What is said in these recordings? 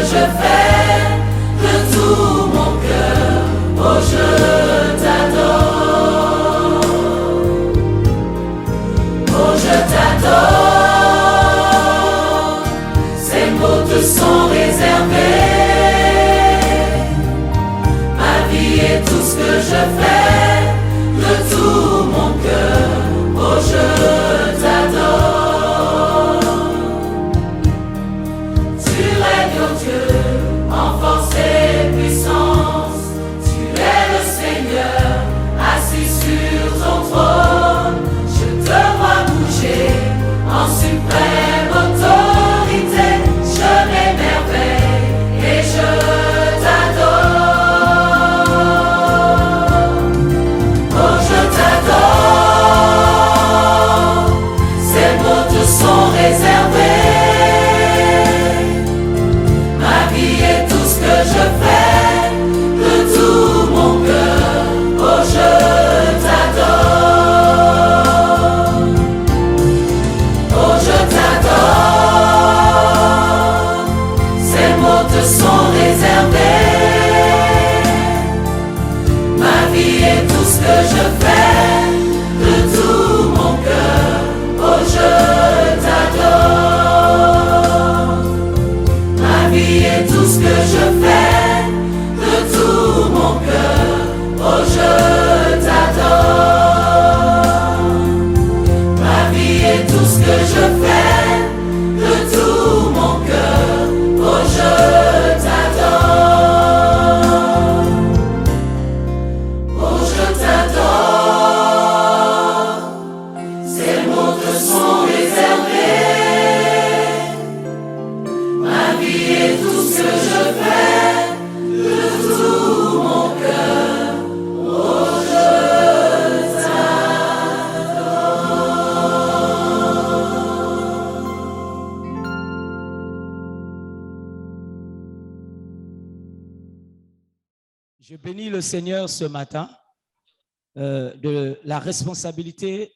je fais de tout mon cœur. Oh, je t'adore. Oh, je t'adore. Ces mots te sont réservés. Ma vie et tout ce que je fais de tout mon cœur. Oh, je t'adore. Tu règnes, oh Dieu, en force et puissance. Tu es le Seigneur, assis sur ton trône. Je te vois bouger en suprême autorité. Je m'émerveille et je t'adore. Oh, je t'adore. Ces mots te sont réservés. Ma vie et tout ce que je fais de tout mon cœur. Oh, je t'adore. Oh, je t'adore. Ces mots te sont réservés. Ma vie et tout ce que je fais de tout mon cœur. Oh, je t'adore. Ma vie et tout ce que je fais de tout mon cœur. Oh, je t'adore. Ma vie et tout ce que je fais de tout mon cœur. Oh, je t'adore. Oh, je t'adore. Ces mots te sont réservés. Ma vie et tout ce que je fais de tout mon cœur. Oh, je Je bénis le Seigneur ce matin de la responsabilité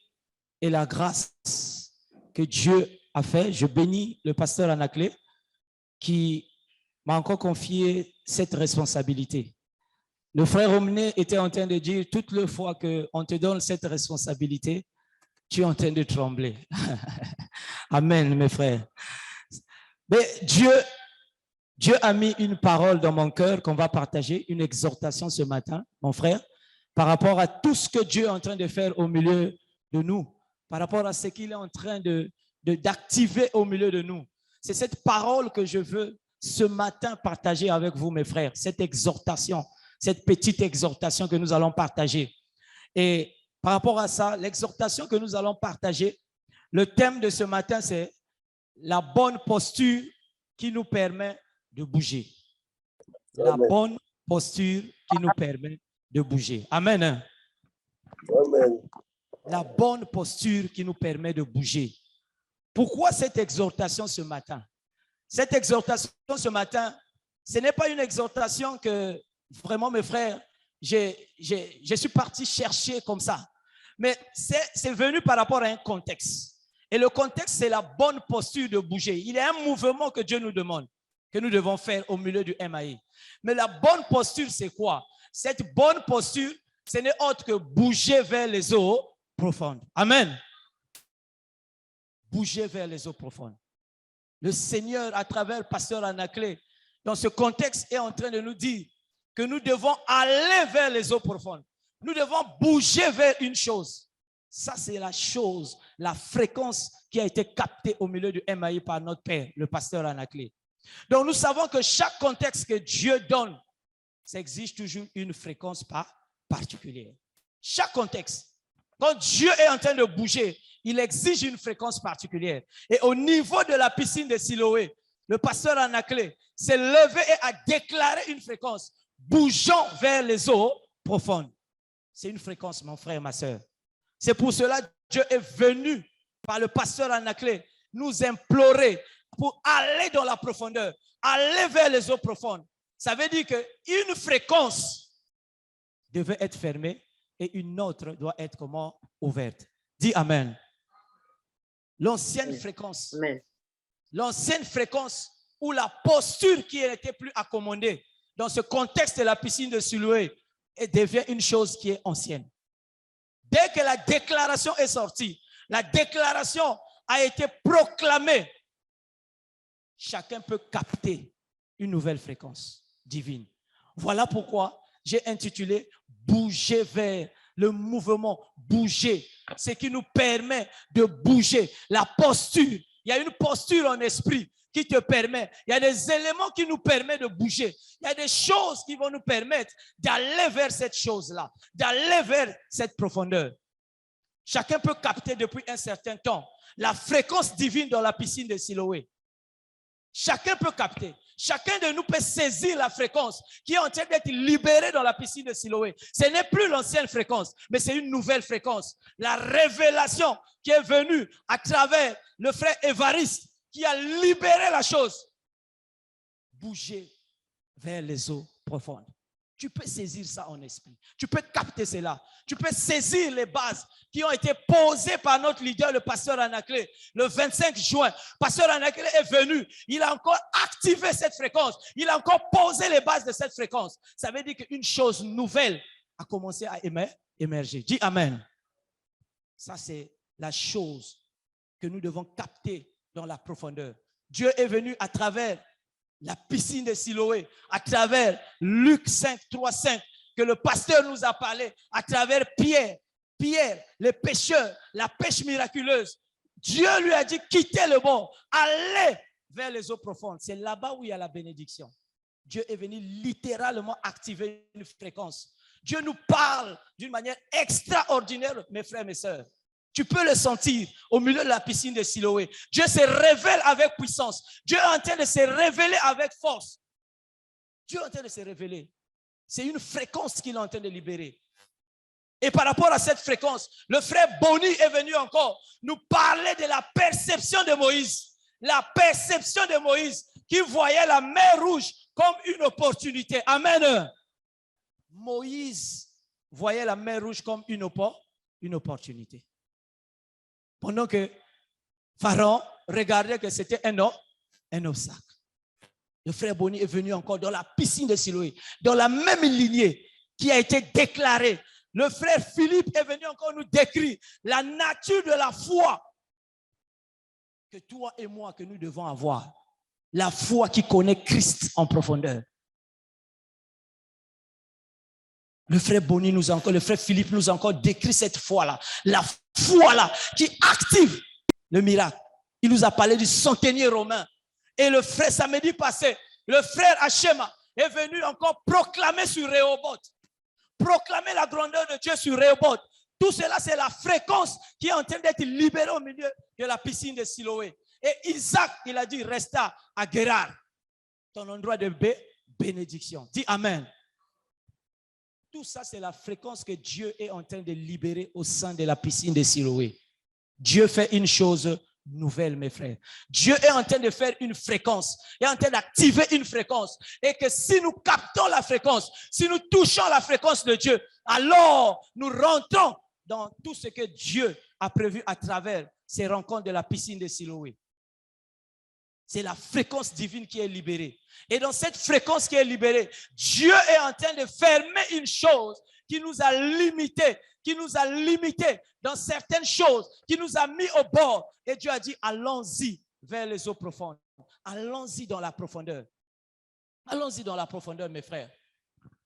et la grâce que Dieu a fait. Je bénis le pasteur Anaclé qui m'a encore confié cette responsabilité. Le frère Omné était en train de dire, toutes les fois qu'on te donne cette responsabilité, tu es en train de trembler. Amen, mes frères. Mais Dieu a mis une parole dans mon cœur qu'on va partager, une exhortation ce matin, mon frère, par rapport à tout ce que Dieu est en train de faire au milieu de nous, par rapport à ce qu'il est en train d'activer au milieu de nous. C'est cette parole que je veux ce matin partager avec vous, mes frères, cette exhortation, cette petite exhortation que nous allons partager. Et par rapport à ça, l'exhortation que nous allons partager, le thème de ce matin, c'est la bonne posture qui nous permet de bouger. La bonne posture qui nous permet de bouger. Amen. Amen. La bonne posture qui nous permet de bouger. Pourquoi cette exhortation ce matin? Cette exhortation ce matin, ce n'est pas une exhortation que vraiment, mes frères, je suis parti chercher comme ça. Mais c'est venu par rapport à un contexte. Et le contexte, c'est la bonne posture de bouger. Il y a un mouvement que Dieu nous demande, que nous devons faire au milieu du MAI. Mais la bonne posture, c'est quoi? Cette bonne posture, ce n'est autre que bouger vers les eaux profondes. Amen. Bouger vers les eaux profondes. Le Seigneur, à travers le pasteur Anaclé, dans ce contexte, est en train de nous dire que nous devons aller vers les eaux profondes. Nous devons bouger vers une chose. Ça, c'est la chose, la fréquence qui a été captée au milieu du MAI par notre Père, le pasteur Anaclé. Donc, nous savons que chaque contexte que Dieu donne, ça exige toujours une fréquence particulière. Chaque contexte. Quand Dieu est en train de bouger, il exige une fréquence particulière. Et au niveau de la piscine de Siloé, le pasteur Anaclé s'est levé et a déclaré une fréquence. Bougeons vers les eaux profondes. C'est une fréquence, mon frère, ma soeur. C'est pour cela que Dieu est venu par le pasteur Anaclé nous implorer pour aller dans la profondeur, aller vers les eaux profondes. Ça veut dire qu'une fréquence devait être fermée et une autre doit être comment? Ouverte. Dis Amen. L'ancienne fréquence. Amen. L'ancienne fréquence où la posture qui n'était plus accommodée dans ce contexte de la piscine de Siloé devient une chose qui est ancienne. Dès que la déclaration est sortie, la déclaration a été proclamée, chacun peut capter une nouvelle fréquence divine. Voilà pourquoi j'ai intitulé « Bouger vers le mouvement, bouger ». Ce qui nous permet de bouger. La posture, il y a une posture en esprit qui te permet, il y a des éléments qui nous permettent de bouger. Il y a des choses qui vont nous permettre d'aller vers cette chose-là, d'aller vers cette profondeur. Chacun peut capter depuis un certain temps la fréquence divine dans la piscine de Siloé. Chacun peut capter. Chacun de nous peut saisir la fréquence qui est en train d'être libérée dans la piscine de Siloé. Ce n'est plus l'ancienne fréquence, mais c'est une nouvelle fréquence. La révélation qui est venue à travers le frère Évariste qui a libéré la chose. Bouger vers les eaux profondes. Tu peux saisir ça en esprit. Tu peux capter cela. Tu peux saisir les bases qui ont été posées par notre leader, le pasteur Anaclé, le 25 juin. Pasteur Anaclé est venu. Il a encore activé cette fréquence. Il a encore posé les bases de cette fréquence. Ça veut dire qu'une chose nouvelle a commencé à émerger. Dis Amen. Ça, c'est la chose que nous devons capter dans la profondeur. Dieu est venu à travers la piscine de Siloé, à travers Luc 5, 3, 5, que le pasteur nous a parlé, à travers Pierre, les pêcheurs, la pêche miraculeuse. Dieu lui a dit, quittez le bord, allez vers les eaux profondes. C'est là-bas où il y a la bénédiction. Dieu est venu littéralement activer une fréquence. Dieu nous parle d'une manière extraordinaire, mes frères, mes sœurs. Tu peux le sentir au milieu de la piscine de Siloé. Dieu se révèle avec puissance. Dieu est en train de se révéler avec force. Dieu est en train de se révéler. C'est une fréquence qu'il est en train de libérer. Et par rapport à cette fréquence, le frère Bonny est venu encore nous parler de la perception de Moïse. La perception de Moïse qui voyait la mer rouge comme une opportunité. Amen. Moïse voyait la mer rouge comme une opportunité. Pendant que Pharaon regardait que c'était un obstacle. Le frère Bonny est venu encore dans la piscine de Siloé, dans la même lignée qui a été déclarée. Le frère Philippe est venu encore nous décrire la nature de la foi que toi et moi que nous devons avoir. La foi qui connaît Christ en profondeur. Le frère Bonny nous a encore, le frère Philippe nous a encore décrit cette foi-là. La foi-là qui active le miracle. Il nous a parlé du centenier romain. Et le frère, samedi passé, le frère Hachema est venu encore proclamer sur Rehoboth. Proclamer la grandeur de Dieu sur Rehoboth. Tout cela, c'est la fréquence qui est en train d'être libérée au milieu de la piscine de Siloé. Et Isaac, il a dit, resta à Guérar, ton endroit de bénédiction. Dis Amen. Tout ça, c'est la fréquence que Dieu est en train de libérer au sein de la piscine de Siloé. Dieu fait une chose nouvelle, mes frères. Dieu est en train de faire une fréquence, il est en train d'activer une fréquence. Et que si nous captons la fréquence, si nous touchons la fréquence de Dieu, alors nous rentrons dans tout ce que Dieu a prévu à travers ces rencontres de la piscine de Siloé. C'est la fréquence divine qui est libérée. Et dans cette fréquence qui est libérée, Dieu est en train de fermer une chose qui nous a limités, dans certaines choses, qui nous a mis au bord. Et Dieu a dit, allons-y vers les eaux profondes. Allons-y dans la profondeur. Allons-y dans la profondeur, mes frères.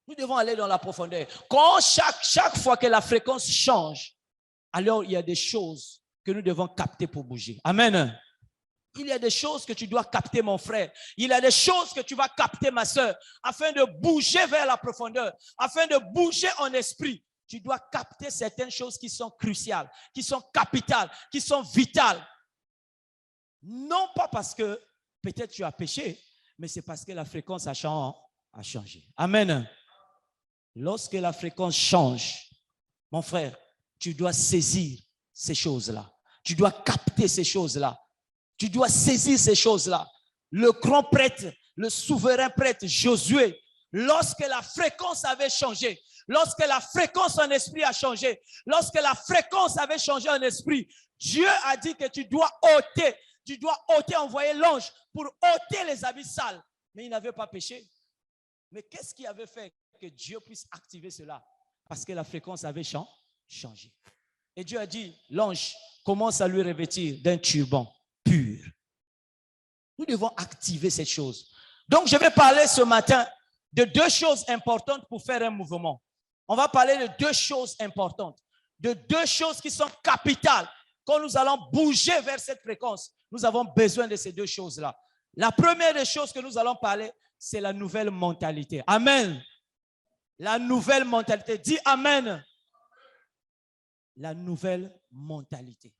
Nous devons aller dans la profondeur. Quand chaque fois que la fréquence change, alors il y a des choses que nous devons capter pour bouger. Amen. Il y a des choses que tu dois capter, mon frère. Il y a des choses que tu vas capter, ma soeur, afin de bouger vers la profondeur, afin de bouger en esprit. Tu dois capter certaines choses qui sont cruciales, qui sont capitales, qui sont vitales. Non pas parce que peut-être tu as péché, mais c'est parce que la fréquence a changé. Amen. Lorsque la fréquence change, mon frère, tu dois saisir ces choses-là. Tu dois capter ces choses-là. Tu dois saisir ces choses-là. Le grand prêtre, le souverain prêtre Josué, lorsque la fréquence avait changé, lorsque la fréquence en esprit a changé, lorsque la fréquence avait changé en esprit, Dieu a dit que tu dois ôter tu dois ôter, envoyer l'ange pour ôter les habits sales. Mais il n'avait pas péché. Mais qu'est-ce qui avait fait que Dieu puisse activer cela? Parce que la fréquence avait changé. Et Dieu a dit, l'ange commence à lui revêtir d'un turban pur. Nous devons activer cette chose. Donc, je vais parler ce matin de deux choses importantes pour faire un mouvement. On va parler de deux choses importantes, de deux choses qui sont capitales. Quand nous allons bouger vers cette fréquence, nous avons besoin de ces deux choses-là. La première des choses que nous allons parler, c'est la nouvelle mentalité. Amen. La nouvelle mentalité. Dis Amen. La nouvelle mentalité.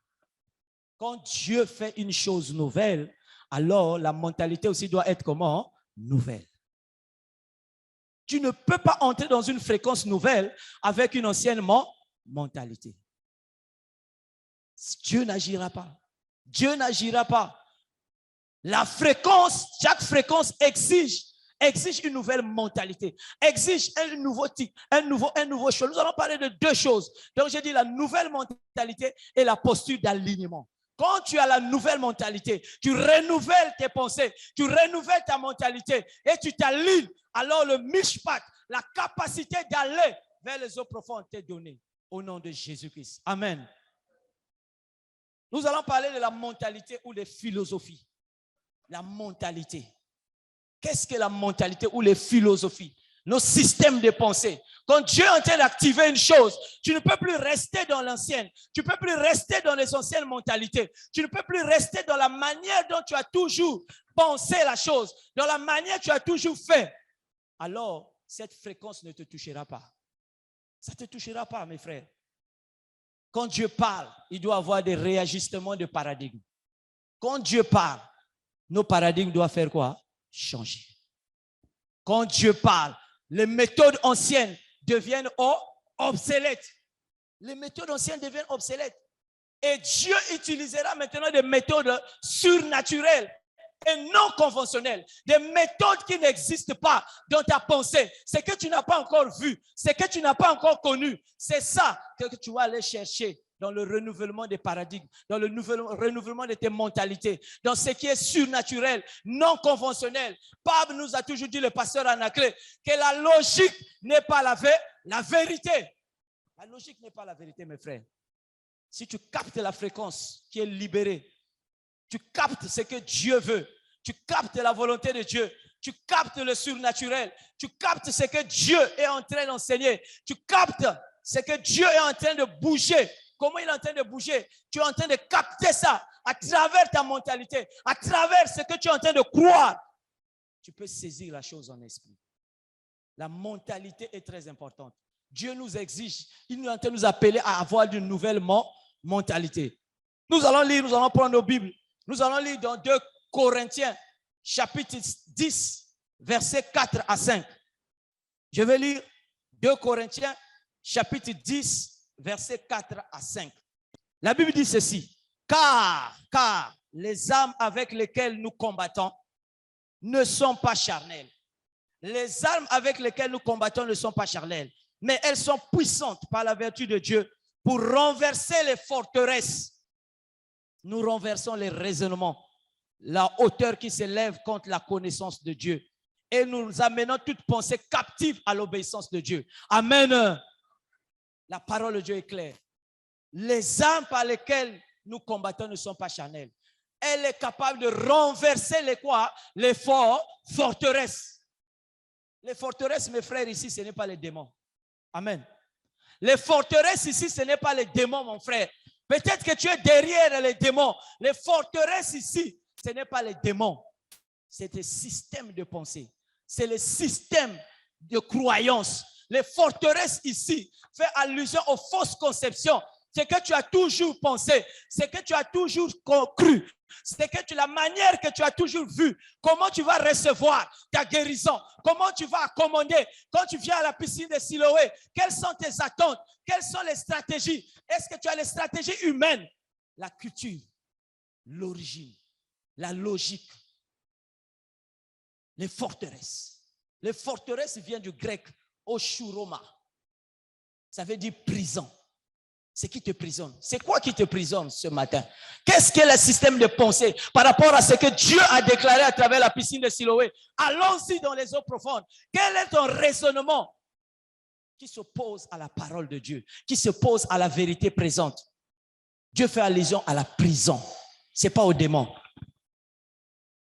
Quand Dieu fait une chose nouvelle, alors la mentalité aussi doit être comment? Nouvelle. Tu ne peux pas entrer dans une fréquence nouvelle avec une ancienne mentalité. Dieu n'agira pas. Dieu n'agira pas. La fréquence, chaque fréquence exige une nouvelle mentalité, exige un nouveau type, un nouveau chose. Nous allons parler de deux choses. Donc j'ai dit la nouvelle mentalité et la posture d'alignement. Quand tu as la nouvelle mentalité, tu renouvelles tes pensées, tu renouvelles ta mentalité et tu t'alignes. Alors le mishpat, la capacité d'aller vers les eaux profondes t'est donnée au nom de Jésus-Christ. Amen. Nous allons parler de la mentalité ou des philosophies. La mentalité. Qu'est-ce que la mentalité ou les philosophies? Nos systèmes de pensée. Quand Dieu est en train d'activer une chose, tu ne peux plus rester dans l'ancienne. Tu ne peux plus rester dans les anciennes mentalités. Tu ne peux plus rester dans la manière dont tu as toujours pensé la chose, dans la manière dont tu as toujours fait. Alors, cette fréquence ne te touchera pas. Ça ne te touchera pas, mes frères. Quand Dieu parle, il doit avoir des réajustements de paradigme. Quand Dieu parle, nos paradigmes doivent faire quoi? Changer. Quand Dieu parle, les méthodes anciennes deviennent obsolètes. Les méthodes anciennes deviennent obsolètes. Et Dieu utilisera maintenant des méthodes surnaturelles et non conventionnelles. Des méthodes qui n'existent pas dans ta pensée. C'est que tu n'as pas encore vu. C'est que tu n'as pas encore connu. C'est ça que tu vas aller chercher dans le renouvellement des paradigmes, dans le renouvellement de tes mentalités, dans ce qui est surnaturel, non conventionnel. Pab nous a toujours dit, le pasteur Anaclé, que la logique n'est pas la vérité. La logique n'est pas la vérité, mes frères. Si tu captes la fréquence qui est libérée, tu captes ce que Dieu veut, tu captes la volonté de Dieu, tu captes le surnaturel, tu captes ce que Dieu est en train d'enseigner, tu captes ce que Dieu est en train de bouger. Comment il est en train de bouger? Tu es en train de capter ça à travers ta mentalité, à travers ce que tu es en train de croire. Tu peux saisir la chose en esprit. La mentalité est très importante. Dieu nous exige, il est en train de nous appeler à avoir une nouvelle mentalité. Nous allons lire, nous allons prendre nos Bibles. Nous allons lire dans 2 Corinthiens, chapitre 10, versets 4 à 5. Je vais lire 2 Corinthiens, chapitre 10, versets 4 à 5. La Bible dit ceci. Car les armes avec lesquelles nous combattons ne sont pas charnelles. Les armes avec lesquelles nous combattons ne sont pas charnelles, mais elles sont puissantes par la vertu de Dieu pour renverser les forteresses. Nous renversons les raisonnements, la hauteur qui s'élève contre la connaissance de Dieu. Et nous amenons toute pensée captive à l'obéissance de Dieu. Amen. La parole de Dieu est claire. Les armes par lesquelles nous combattons ne sont pas charnelles. Elle est capable de renverser les quoi? Les forteresses. Les forteresses, mes frères, ici, ce n'est pas les démons. Amen. Les forteresses ici, ce n'est pas les démons, mon frère. Peut-être que tu es derrière les démons. Les forteresses ici, ce n'est pas les démons. C'est des systèmes de pensée. C'est le système de croyance. Les forteresses ici font allusion aux fausses conceptions. C'est que tu as toujours pensé, c'est que tu as toujours cru, c'est que la manière que tu as toujours vue, comment tu vas recevoir ta guérison, comment tu vas accommoder quand tu viens à la piscine de Siloé, quelles sont tes attentes, quelles sont les stratégies, est-ce que tu as les stratégies humaines, la culture, l'origine, la logique, les forteresses. Les forteresses viennent du grec oshuroma, ça veut dire prison. Ce qui te prisonne. C'est quoi qui te prisonne ce matin? Qu'est-ce que le système de pensée par rapport à ce que Dieu a déclaré à travers la piscine de Siloé? Allons-y dans les eaux profondes. Quel est ton raisonnement qui s'oppose à la parole de Dieu, qui s'oppose à la vérité présente? Dieu fait allusion à la prison. Ce n'est pas aux démons.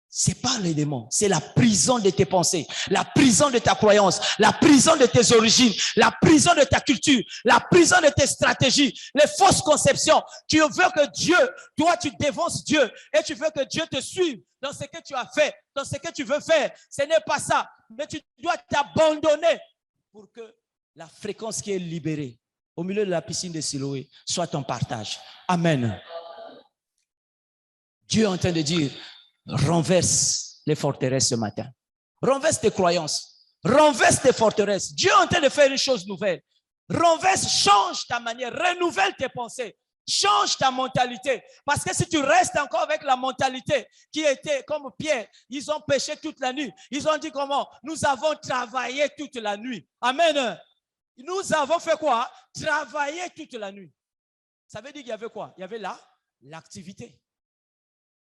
Ce n'est pas les démons, c'est la prison de tes pensées, la prison de ta croyance, la prison de tes origines, la prison de ta culture, la prison de tes stratégies, les fausses conceptions. Tu veux que Dieu, toi tu dévances Dieu et tu veux que Dieu te suive dans ce que tu as fait, dans ce que tu veux faire. Ce n'est pas ça, mais tu dois t'abandonner pour que la fréquence qui est libérée au milieu de la piscine de Siloé soit ton partage. Amen. Dieu est en train de dire, renverse les forteresses ce matin. Renverse tes croyances. Renverse tes forteresses. Dieu est en train de faire une chose nouvelle. Renverse, change ta manière, renouvelle tes pensées. Change ta mentalité. Parce que si tu restes encore avec la mentalité qui était comme Pierre, ils ont péché toute la nuit. Ils ont dit comment? Nous avons travaillé toute la nuit. Amen. Nous avons fait quoi? Travailler toute la nuit. Ça veut dire qu'il y avait quoi? Il y avait l'activité.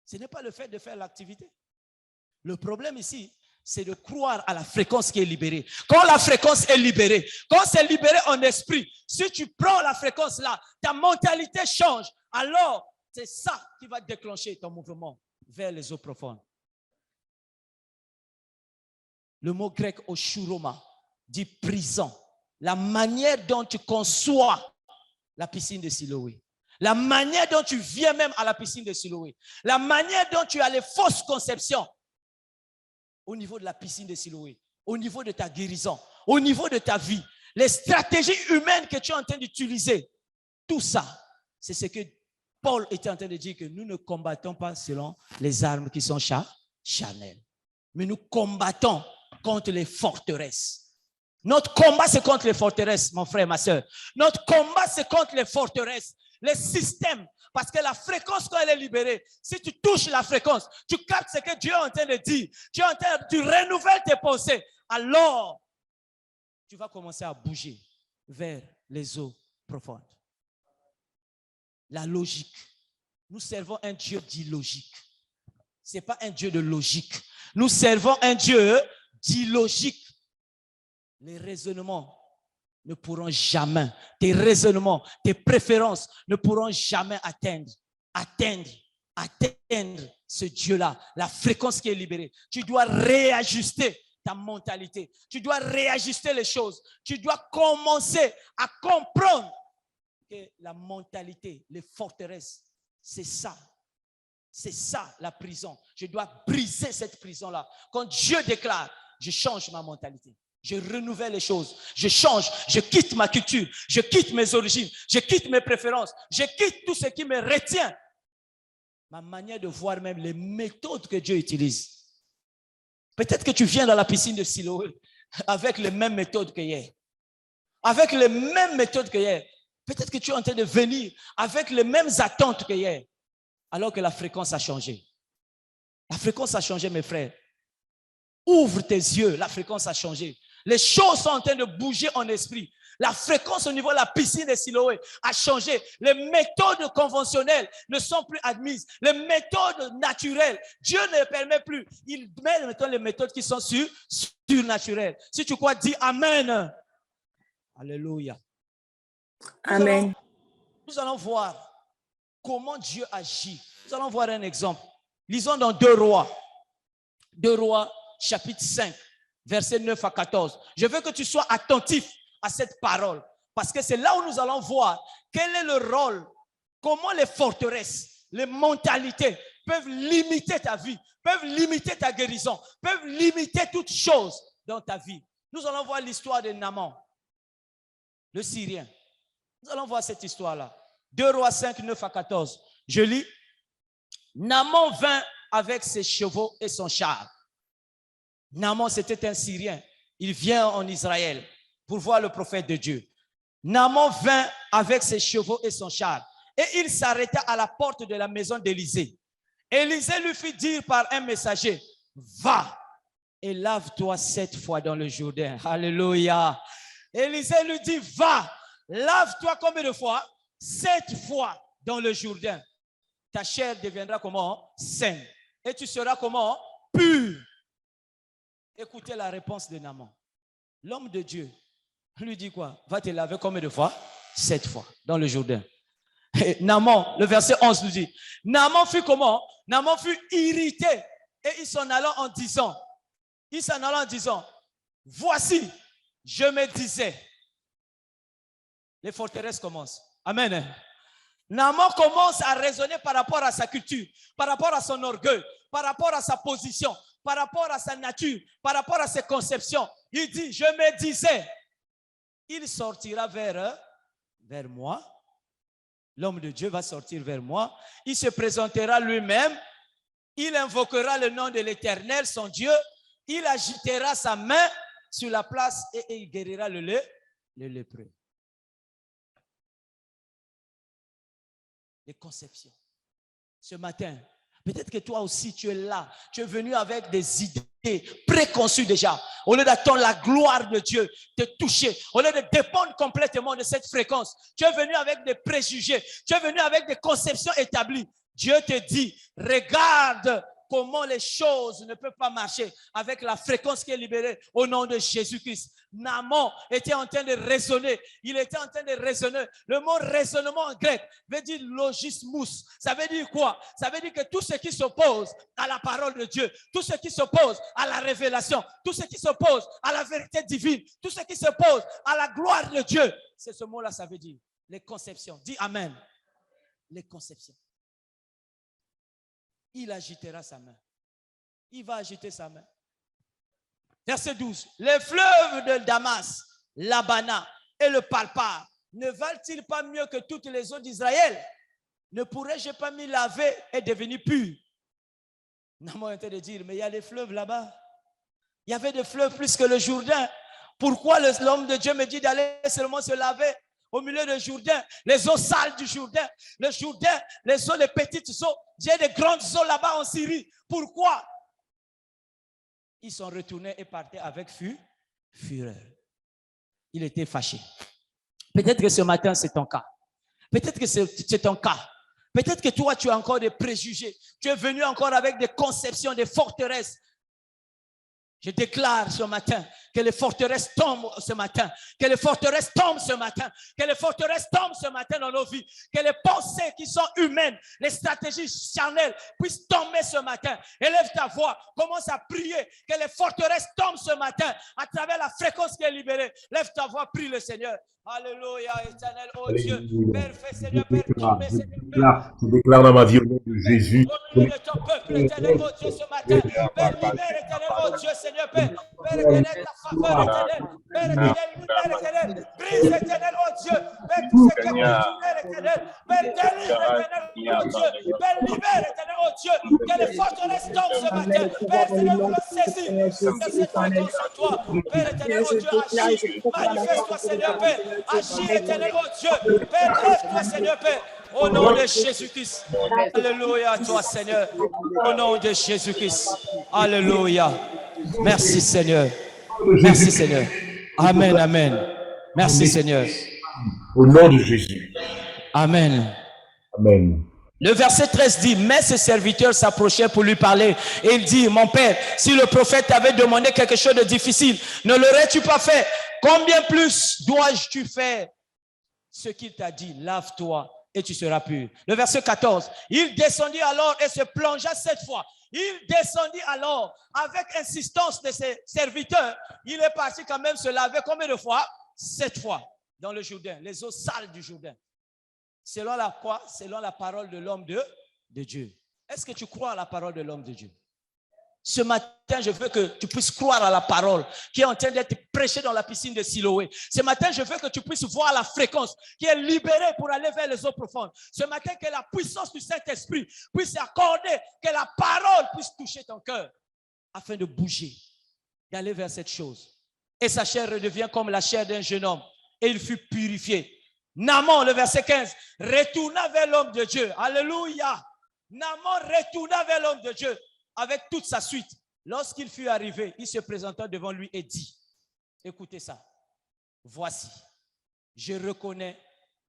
Ce n'est pas le fait de faire l'activité. Le problème ici, c'est de croire à la fréquence qui est libérée. Quand la fréquence est libérée, quand c'est libéré en esprit, si tu prends la fréquence là, ta mentalité change. Alors, c'est ça qui va déclencher ton mouvement vers les eaux profondes. Le mot grec oshuroma dit prison. La manière dont tu conçois la piscine de Siloé. La manière dont tu viens même à la piscine de Siloé. La manière dont tu as les fausses conceptions au niveau de la piscine de Siloé, au niveau de ta guérison, au niveau de ta vie, les stratégies humaines que tu es en train d'utiliser, tout ça, c'est ce que Paul était en train de dire, que nous ne combattons pas selon les armes qui sont charnelles, mais nous combattons contre les forteresses. Notre combat, c'est contre les forteresses, mon frère, ma soeur. Notre combat, c'est contre les forteresses. Les systèmes, parce que la fréquence, quand elle est libérée, si tu touches la fréquence, tu captes ce que Dieu est en train de dire, tu renouvelles tes pensées, alors tu vas commencer à bouger vers les eaux profondes. La logique. Nous servons un Dieu d'illogique. Ce n'est pas un Dieu de logique. Nous servons un Dieu d'illogique. Les raisonnements ne pourront jamais, tes raisonnements, tes préférences ne pourront jamais atteindre ce Dieu-là, la fréquence qui est libérée. Tu dois réajuster ta mentalité. Tu dois réajuster les choses. Tu dois commencer à comprendre que la mentalité, les forteresses, c'est ça. C'est ça la prison. Je dois briser cette prison-là. Quand Dieu déclare, je change ma mentalité. Je renouvelle les choses, je change, je quitte ma culture, je quitte mes origines, je quitte mes préférences, je quitte tout ce qui me retient. Ma manière de voir même les méthodes que Dieu utilise. Peut-être que tu viens dans la piscine de Siloé avec les mêmes méthodes que hier. Avec les mêmes méthodes que hier. Peut-être que tu es en train de venir avec les mêmes attentes que hier. Alors que la fréquence a changé. La fréquence a changé, mes frères. Ouvre tes yeux, la fréquence a changé. Les choses sont en train de bouger en esprit. La fréquence au niveau de la piscine de Siloé a changé. Les méthodes conventionnelles ne sont plus admises. Les méthodes naturelles, Dieu ne permet plus. Il met maintenant les méthodes qui sont surnaturelles. Si tu crois, dis Amen. Alléluia. Amen. Nous allons voir comment Dieu agit. Nous allons voir un exemple. Lisons dans 2 Rois. 2 Rois, chapitre 5. Versets 9 à 14. Je veux que tu sois attentif à cette parole. Parce que c'est là où nous allons voir quel est le rôle, comment les forteresses, les mentalités peuvent limiter ta vie, peuvent limiter ta guérison, peuvent limiter toutes choses dans ta vie. Nous allons voir l'histoire de Naaman, le Syrien. Nous allons voir cette histoire-là. 2 Rois 5, 9 à 14. Je lis. Naaman vint avec ses chevaux et son char. Naaman, c'était un Syrien. Il vient en Israël pour voir le prophète de Dieu. Naaman vint avec ses chevaux et son char. Et il s'arrêta à la porte de la maison d'Élisée. Élisée lui fit dire par un messager, va et lave-toi 7 fois dans le Jourdain. Alléluia. Élisée lui dit, va, lave-toi combien de fois? 7 fois dans le Jourdain, ta chair deviendra comment? Saine. Et tu seras comment? Pur. Écoutez la réponse de Naaman. L'homme de Dieu lui dit quoi? Va te laver combien de fois? 7 fois dans le Jourdain. Et Naaman, le verset 11 nous dit, Naaman fut comment? Naaman fut irrité et il s'en alla en disant, voici, je me disais, les forteresses commencent. Amen. Naaman commence à raisonner par rapport à sa culture, par rapport à son orgueil, par rapport à sa position, par rapport à sa nature, par rapport à ses conceptions. Il dit, je me disais, il sortira vers moi. L'homme de Dieu va sortir vers moi. Il se présentera lui-même. Il invoquera le nom de l'Éternel, son Dieu. Il agitera sa main sur la place et il guérira le lépreux. Les conceptions. Ce matin, peut-être que toi aussi tu es là. Tu es venu avec des idées préconçues déjà. Au lieu d'attendre la gloire de Dieu te toucher, au lieu de dépendre complètement de cette fréquence, tu es venu avec des préjugés. Tu es venu avec des conceptions établies. Dieu te dit, regarde comment les choses ne peuvent pas marcher avec la fréquence qui est libérée au nom de Jésus-Christ. Naaman était en train de raisonner. Il était en train de raisonner. Le mot raisonnement en grec veut dire logismos. Ça veut dire quoi? Ça veut dire que tout ce qui s'oppose à la parole de Dieu, tout ce qui s'oppose à la révélation, tout ce qui s'oppose à la vérité divine, tout ce qui s'oppose à la gloire de Dieu, c'est ce mot-là, ça veut dire les conceptions. Dis Amen. Les conceptions. Il agitera sa main. Il va agiter sa main. Verset 12. Les fleuves de Damas, l'Abana et le Palpar ne valent-ils pas mieux que toutes les eaux d'Israël? Ne pourrais-je pas m'y laver et devenir pur? Naaman était de dire, mais il y a des fleuves là-bas. Il y avait des fleuves plus que le Jourdain. Pourquoi l'homme de Dieu me dit d'aller seulement se laver au milieu du Jourdain, les eaux sales du Jourdain, le Jourdain, les eaux, les petites eaux, j'ai des grandes eaux là-bas en Syrie. Pourquoi? Ils sont retournés et partaient avec fureur. Il était fâché. Peut-être que ce matin, c'est ton cas. Peut-être que c'est ton cas. Peut-être que toi, tu as encore des préjugés. Tu es venu encore avec des conceptions, des forteresses. Je déclare ce matin que les forteresses tombent ce matin, que les forteresses tombent ce matin, que les forteresses tombent ce matin dans nos vies, que les pensées qui sont humaines, les stratégies charnelles puissent tomber ce matin. Élève ta voix, commence à prier, que les forteresses tombent ce matin à travers la fréquence qui est libérée. Lève ta voix, prie le Seigneur. Alléluia, éternel, oh Dieu, Père, fais Seigneur, Père, tomber, Seigneur. Je déclare dans ma vie au nom de Jésus. Au milieu de ton peuple, éternel, oh Dieu, ce matin, Père, libère, éternel, oh Dieu, Seigneur, Père, Père, éternel, ta faveur, éternel, Père, éternel, libère, éternel, brise, éternel, oh Dieu, Père, tout ce qui est contraire, éternel, Père, délivre, éternel, oh Dieu, Père, libère, éternel, oh Dieu, que les forteresses tombent ce matin, Père, Seigneur, nous le saisir de cette fréquence en toi, Père, éternel, oh Dieu, agis, manifeste-toi, Seigneur, Père, agis, éternel, oh Dieu, Père, lève-toi, Seigneur, Père, au nom de Jésus-Christ. Alléluia à toi, Seigneur. Au nom de Jésus-Christ. Alléluia. Merci, Seigneur. Merci, Seigneur. Amen, amen. Merci, Seigneur. Au nom de Jésus. Amen. Amen. Le verset 13 dit, mais ce serviteur s'approchait pour lui parler. Et il dit, mon père, si le prophète t'avait demandé quelque chose de difficile, ne l'aurais-tu pas fait? Combien plus dois-je faire ce qu'il t'a dit? Lave-toi et tu seras pur. Le verset 14, il descendit alors et se plongea 7 fois. Il descendit alors avec insistance de ses serviteurs. Il est parti quand même se laver combien de fois? 7 fois dans le Jourdain, les eaux sales du Jourdain. Selon la quoi? Selon la parole de l'homme de Dieu. Est-ce que tu crois à la parole de l'homme de Dieu? Ce matin, je veux que tu puisses croire à la parole qui est en train d'être prêchée dans la piscine de Siloé. Ce matin, je veux que tu puisses voir la fréquence qui est libérée pour aller vers les eaux profondes. Ce matin, que la puissance du Saint-Esprit puisse accorder, que la parole puisse toucher ton cœur afin de bouger, d'aller vers cette chose. Et sa chair redevient comme la chair d'un jeune homme et il fut purifié. Naaman, le verset 15, retourna vers l'homme de Dieu. Alléluia. Naaman retourna vers l'homme de Dieu avec toute sa suite. Lorsqu'il fut arrivé, il se présenta devant lui et dit, écoutez ça, voici, je reconnais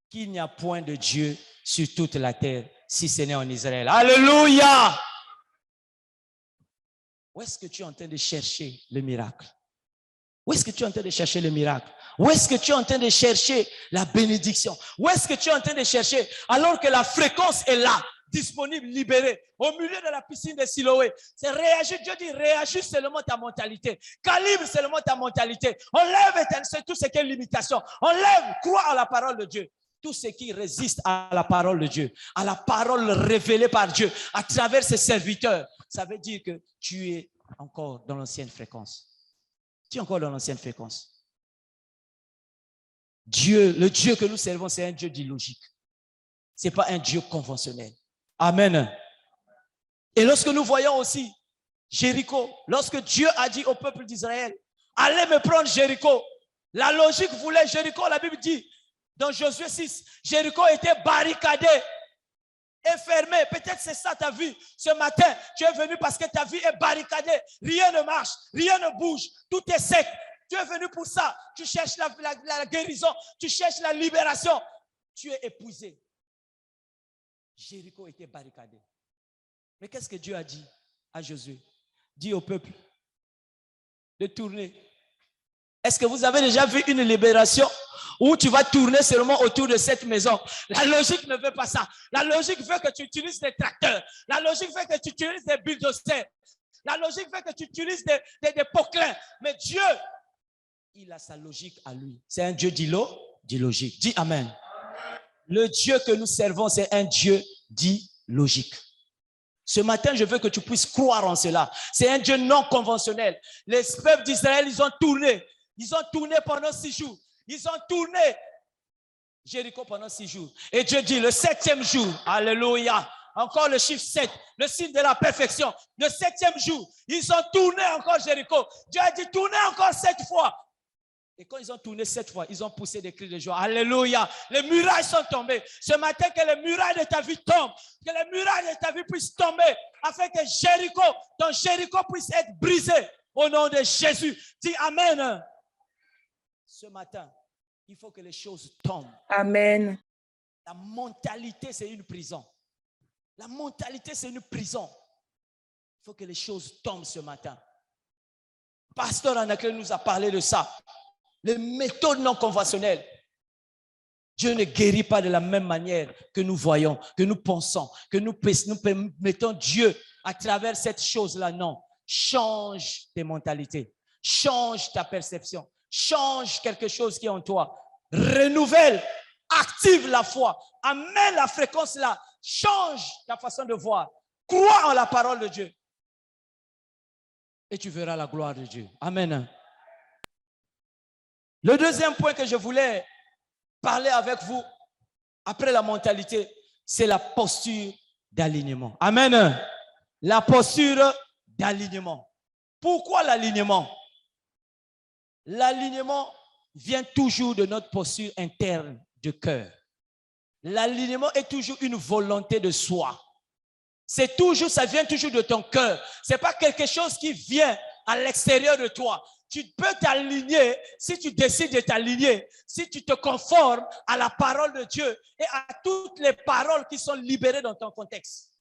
qu'il n'y a point de Dieu sur toute la terre, si ce n'est en Israël. Alléluia! Où est-ce que tu es en train de chercher le miracle? Où est-ce que tu es en train de chercher le miracle? Où est-ce que tu es en train de chercher la bénédiction? Où est-ce que tu es en train de chercher alors que la fréquence est là, disponible, libérée, au milieu de la piscine de Siloé? C'est réagir. Dieu dit, réajuste seulement ta mentalité. Calibre seulement ta mentalité. Enlève tout ce qui est limitation. Enlève, crois à la parole de Dieu. Tout ce qui résiste à la parole de Dieu, à la parole révélée par Dieu, à travers ses serviteurs, ça veut dire que tu es encore dans l'ancienne fréquence. Tu es encore dans l'ancienne fréquence. Dieu, le Dieu que nous servons, c'est un Dieu d'illogique. Ce n'est pas un Dieu conventionnel. Amen. Et lorsque nous voyons aussi Jéricho, lorsque Dieu a dit au peuple d'Israël, allez me prendre Jéricho, la logique voulait Jéricho, la Bible dit, dans Josué 6, Jéricho était barricadé et fermé. Peut-être c'est ça ta vie. Ce matin, tu es venu parce que ta vie est barricadée. Rien ne marche, rien ne bouge, tout est sec. Tu es venu pour ça. Tu cherches la guérison, tu cherches la libération. Tu es épuisé. Jéricho était barricadé. Mais qu'est-ce que Dieu a dit à Josué? Dit au peuple de tourner. Est-ce que vous avez déjà vu une libération où tu vas tourner seulement autour de cette maison? La logique ne veut pas ça. La logique veut que tu utilises des tracteurs. La logique veut que tu utilises des bulldozers. La logique veut que tu utilises des poclins. Mais Dieu, il a sa logique à lui. C'est un Dieu d'illogique. Dis Amen. Le Dieu que nous servons, c'est un Dieu d'illogique. Ce matin, je veux que tu puisses croire en cela. C'est un Dieu non conventionnel. Les peuples d'Israël, ils ont tourné. Ils ont tourné pendant 6 jours. Ils ont tourné Jéricho pendant 6 jours. Et Dieu dit, le 7e jour, alléluia, encore le chiffre 7, le signe de la perfection. Le 7e jour, ils ont tourné encore Jéricho. Dieu a dit, tournez encore 7 fois. Et quand ils ont tourné 7 fois, ils ont poussé des cris de joie. Alléluia. Les murailles sont tombées. Ce matin, que les murailles de ta vie tombent. Que les murailles de ta vie puissent tomber. Afin que Jéricho, ton Jéricho puisse être brisé. Au nom de Jésus. Dis Amen. Ce matin, il faut que les choses tombent. Amen. La mentalité, c'est une prison. La mentalité, c'est une prison. Il faut que les choses tombent ce matin. Pasteur Anaclet nous a parlé de ça. Les méthodes non conventionnelles. Dieu ne guérit pas de la même manière que nous voyons, que nous pensons, que nous mettons Dieu à travers cette chose-là. Non. Change tes mentalités. Change ta perception. Change quelque chose qui est en toi. Renouvelle. Active la foi. Amène la fréquence là. Change ta façon de voir. Crois en la parole de Dieu. Et tu verras la gloire de Dieu. Amen. Le deuxième point que je voulais parler avec vous, après la mentalité, c'est la posture d'alignement. Amen. La posture d'alignement. Pourquoi l'alignement? L'alignement vient toujours de notre posture interne de cœur. L'alignement est toujours une volonté de soi. C'est toujours, ça vient toujours de ton cœur. Ce n'est pas quelque chose qui vient à l'extérieur de toi. Tu peux t'aligner si tu décides de t'aligner, si tu te conformes à la parole de Dieu et à toutes les paroles qui sont libérées dans ton contexte.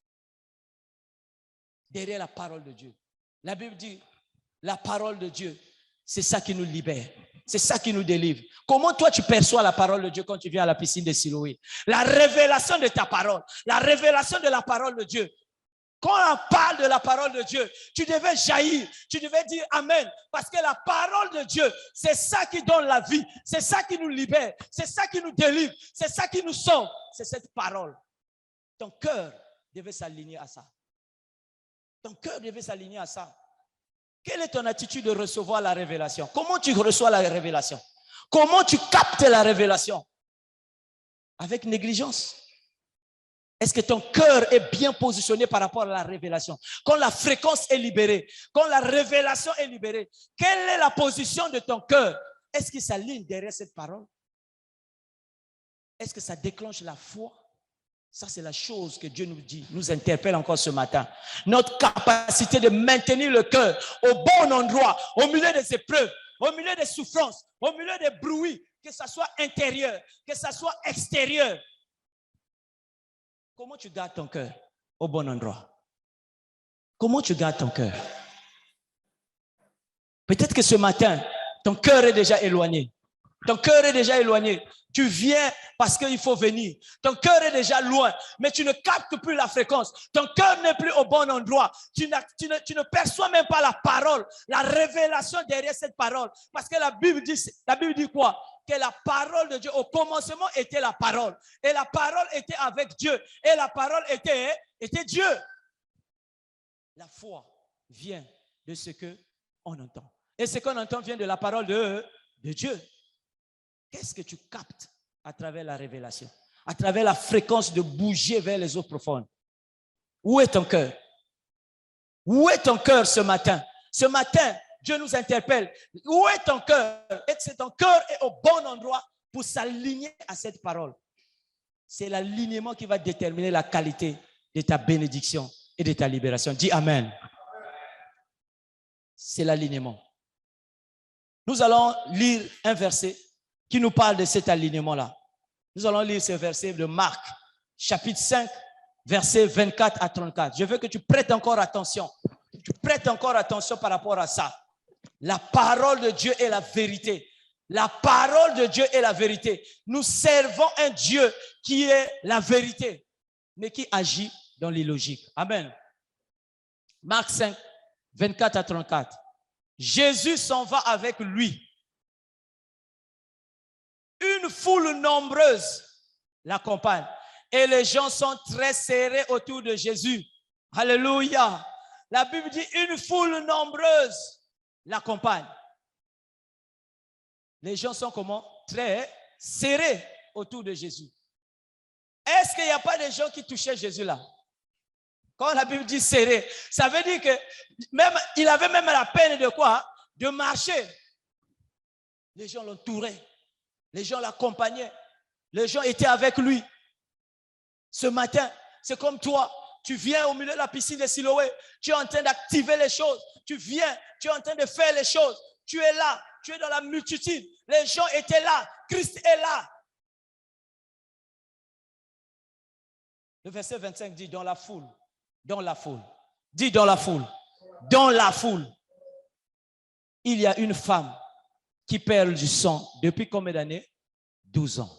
Derrière la parole de Dieu. La Bible dit, la parole de Dieu, c'est ça qui nous libère. C'est ça qui nous délivre. Comment toi tu perçois la parole de Dieu quand tu viens à la piscine de Siloé? La révélation de ta parole, la révélation de la parole de Dieu. Quand on parle de la parole de Dieu, tu devais jaillir, tu devais dire Amen. Parce que la parole de Dieu, c'est ça qui donne la vie, c'est ça qui nous libère, c'est ça qui nous délivre, c'est ça qui nous sauve. C'est cette parole. Ton cœur devait s'aligner à ça. Ton cœur devait s'aligner à ça. Quelle est ton attitude de recevoir la révélation? Comment tu reçois la révélation? Comment tu captes la révélation? Avec négligence. Est-ce que ton cœur est bien positionné par rapport à la révélation? Quand la fréquence est libérée, quand la révélation est libérée, quelle est la position de ton cœur? Est-ce qu'il s'aligne derrière cette parole? Est-ce que ça déclenche la foi? Ça, c'est la chose que Dieu nous dit, nous interpelle encore ce matin. Notre capacité de maintenir le cœur au bon endroit, au milieu des épreuves, au milieu des souffrances, au milieu des bruits. que ça soit intérieur, que ça soit extérieur. Comment tu gardes ton cœur au bon endroit? Comment tu gardes ton cœur? Peut-être que ce matin, ton cœur est déjà éloigné. Ton cœur est déjà éloigné. Tu viens parce qu'il faut venir. Ton cœur est déjà loin, mais tu ne captes plus la fréquence. Ton cœur n'est plus au bon endroit. Tu ne perçois même pas la parole, la révélation derrière cette parole. Parce que la Bible dit quoi? Que la parole de Dieu, au commencement, était la parole. Et la parole était avec Dieu. Et la parole était Dieu. La foi vient de ce qu'on entend. Et ce qu'on entend vient de la parole de Dieu. Qu'est-ce que tu captes à travers la révélation, à travers la fréquence de bouger vers les eaux profondes? Où est ton cœur? Où est ton cœur ce matin? Ce matin, Dieu nous interpelle. Où est ton cœur? Est-ce que ton cœur est au bon endroit pour s'aligner à cette parole? C'est l'alignement qui va déterminer la qualité de ta bénédiction et de ta libération. Dis Amen. C'est l'alignement. Nous allons lire un verset qui nous parle de cet alignement-là. Nous allons lire ce verset de Marc, chapitre 5, versets 24 à 34. Je veux que tu prêtes encore attention. Tu prêtes encore attention par rapport à ça. La parole de Dieu est la vérité. La parole de Dieu est la vérité. Nous servons un Dieu qui est la vérité, mais qui agit dans l'illogique. Amen. Marc 5, 24 à 34. Jésus s'en va avec lui. Une foule nombreuse l'accompagne. Et les gens sont très serrés autour de Jésus. Alléluia. La Bible dit une foule nombreuse l'accompagne. Les gens sont comment? Très serrés autour de Jésus. Est-ce qu'il n'y a pas de gens qui touchaient Jésus là? Quand la Bible dit serré, ça veut dire que même, il avait même la peine de quoi? De marcher. Les gens l'entouraient. Les gens l'accompagnaient. Les gens étaient avec lui. Ce matin, c'est comme toi. Tu viens au milieu de la piscine de Siloé. Tu es en train d'activer les choses. Tu viens, tu es en train de faire les choses. Tu es là. Tu es dans la multitude. Les gens étaient là. Christ est là. Le verset 25 dit dans la foule. Dans la foule. Dis dans la foule. Dans la foule. Il y a une femme qui perd du sang depuis combien d'années? 12 ans.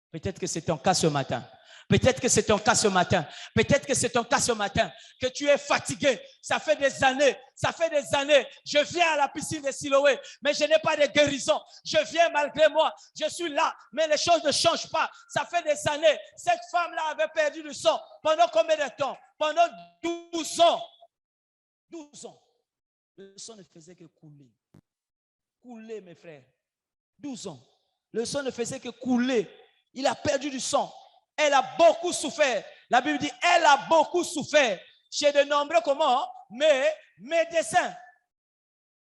Peut-être que c'est ton cas ce matin. Peut-être que c'est ton cas ce matin. Peut-être que c'est ton cas ce matin. Que tu es fatigué. Ça fait des années. Ça fait des années. Je viens à la piscine de Siloé, mais je n'ai pas de guérison. Je viens malgré moi. Je suis là, mais les choses ne changent pas. Ça fait des années. Cette femme-là avait perdu du sang. Pendant combien de temps? Pendant 12 ans. 12 ans. Le sang ne faisait que couler. Couler, mes frères. 12 ans. Le sang ne faisait que couler. Il a perdu du sang. Elle a beaucoup souffert. La Bible dit, elle a beaucoup souffert. Chez de nombreux, comment? Mais médecins.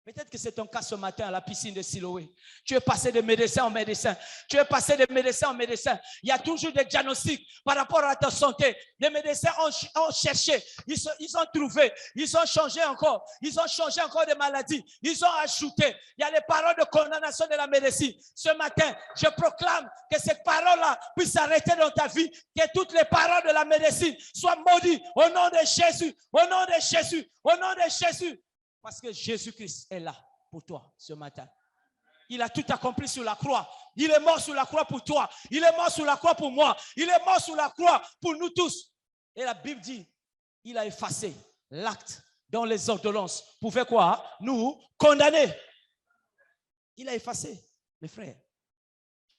Peut-être que c'est ton cas ce matin à la piscine de Siloé. Tu es passé de médecin en médecin. Tu es passé de médecin en médecin. Il y a toujours des diagnostics par rapport à ta santé. Les médecins ont cherché. Ils ont trouvé. Ils ont changé encore. Ils ont changé encore des maladies. Ils ont ajouté. Il y a les paroles de condamnation de la médecine. Ce matin, je proclame que ces paroles-là puissent s'arrêter dans ta vie. Que toutes les paroles de la médecine soient maudites au nom de Jésus. Au nom de Jésus. Au nom de Jésus. Parce que Jésus-Christ est là pour toi ce matin. Il a tout accompli sur la croix. Il est mort sur la croix pour toi. Il est mort sur la croix pour moi. Il est mort sur la croix pour nous tous. Et la Bible dit, il a effacé l'acte dont les ordonnances pouvaient quoi? Nous condamner. Il a effacé, mes frères.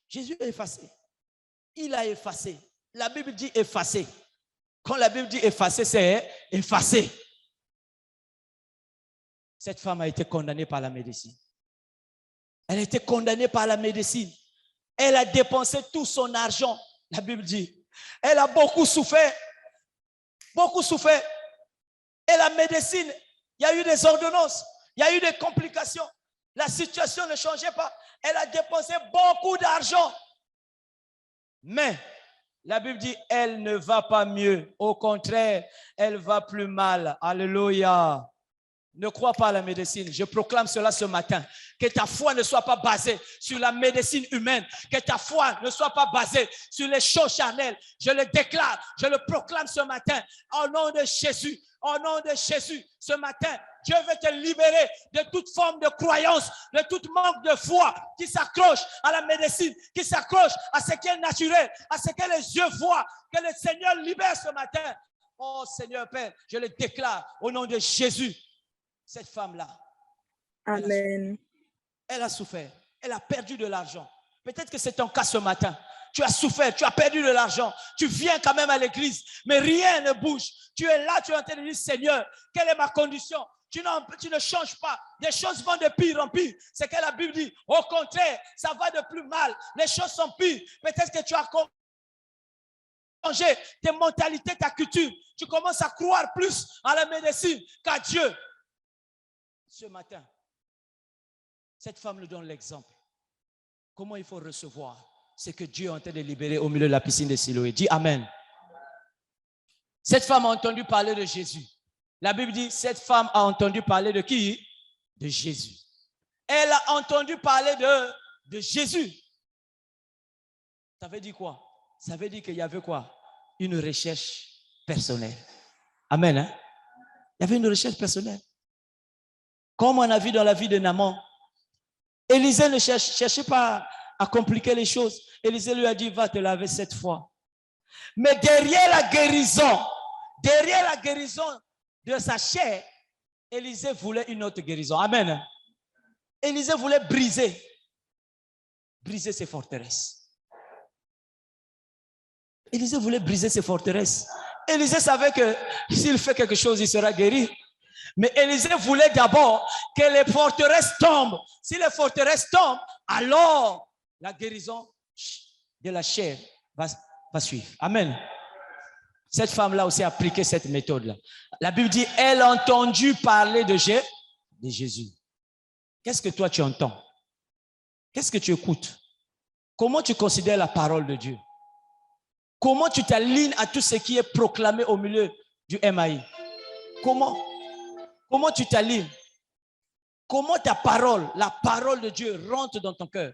Jésus a effacé. Il a effacé. La Bible dit effacer. Quand la Bible dit effacer, c'est effacer. Cette femme a été condamnée par la médecine. Elle a été condamnée par la médecine. Elle a dépensé tout son argent, la Bible dit. Elle a beaucoup souffert. Beaucoup souffert. Et la médecine, il y a eu des ordonnances. Il y a eu des complications. La situation ne changeait pas. Elle a dépensé beaucoup d'argent. Mais la Bible dit, elle ne va pas mieux. Au contraire, elle va plus mal. Alléluia. Ne crois pas à la médecine. Je proclame cela ce matin. Que ta foi ne soit pas basée sur la médecine humaine. Que ta foi ne soit pas basée sur les choses charnelles. Je le déclare, je le proclame ce matin. Au nom de Jésus, au nom de Jésus, ce matin, Dieu veut te libérer de toute forme de croyance, de tout manque de foi qui s'accroche à la médecine, qui s'accroche à ce qui est naturel, à ce que les yeux voient. Que le Seigneur libère ce matin. Oh Seigneur Père, je le déclare au nom de Jésus. Cette femme-là, Amen. elle a souffert. Elle a perdu de l'argent. Peut-être que c'est ton cas ce matin. Tu as souffert, tu as perdu de l'argent. Tu viens quand même à l'église, mais rien ne bouge. Tu es là, tu es en train de dire, Seigneur, quelle est ma condition? Tu ne changes pas. Les choses vont de pire en pire. C'est que la Bible dit. Au contraire, ça va de plus mal. Les choses sont pires. Peut-être que tu as changé tes mentalités, ta culture. Tu commences à croire plus à la médecine qu'à Dieu. Ce matin, cette femme nous donne l'exemple. Comment il faut recevoir ce que Dieu est en train de libérer au milieu de la piscine de Siloé. Dis Amen. Cette femme a entendu parler de Jésus. La Bible dit, cette femme a entendu parler de qui? De Jésus. Elle a entendu parler de Jésus. Ça veut dire quoi? Ça veut dire qu'il y avait quoi? Une recherche personnelle. Amen. Hein? Il y avait une recherche personnelle. Comme on a vu dans la vie de Naaman, Élisée ne cherchait pas à compliquer les choses. Élisée lui a dit, va te laver 7 fois. Mais derrière la guérison de sa chair, Élisée voulait une autre guérison. Amen. Élisée voulait briser ses forteresses. Élisée voulait briser ses forteresses. Élisée savait que s'il fait quelque chose, il sera guéri. Mais Élisée voulait d'abord que les forteresses tombent. Si les forteresses tombent, alors la guérison de la chair va suivre. Amen. Cette femme-là aussi a appliqué cette méthode-là. La Bible dit, elle a entendu parler de Jésus. Qu'est-ce que toi tu entends? Qu'est-ce que tu écoutes? Comment tu considères la parole de Dieu? Comment tu t'alignes à tout ce qui est proclamé au milieu du MAI? Comment tu t'alignes? Comment ta parole, la parole de Dieu rentre dans ton cœur?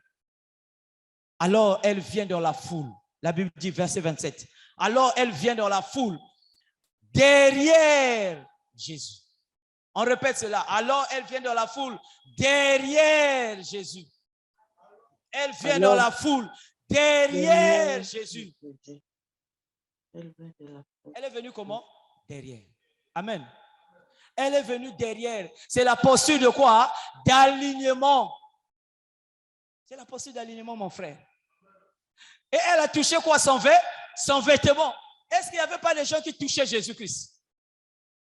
Alors elle vient dans la foule. La Bible dit, verset 27. Alors elle vient dans la foule, derrière Jésus. On répète cela. Alors elle vient dans la foule, derrière Jésus. Elle vient dans la foule, derrière Jésus. Elle est venue comment? Derrière. Amen. Elle est venue derrière. C'est la posture de quoi? D'alignement. C'est la posture d'alignement, mon frère. Et elle a touché quoi? Son vêtement. Est-ce qu'il n'y avait pas des gens qui touchaient Jésus-Christ?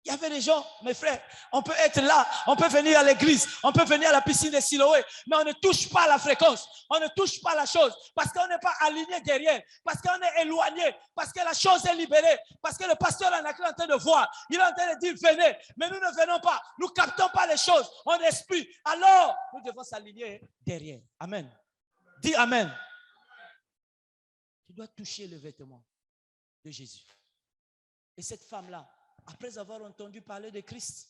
Il y avait des gens, mes frères, on peut être là, on peut venir à l'église, on peut venir à la piscine de Siloé, mais on ne touche pas la fréquence, on ne touche pas la chose, parce qu'on n'est pas aligné derrière, parce qu'on est éloigné, parce que la chose est libérée, parce que le pasteur en est en train de voir, il est en train de dire venez, mais nous ne venons pas, nous ne captons pas les choses, on esprit, alors nous devons s'aligner derrière. Amen. Dis Amen. Tu dois toucher le vêtement de Jésus. Et cette femme-là, après avoir entendu parler de Christ,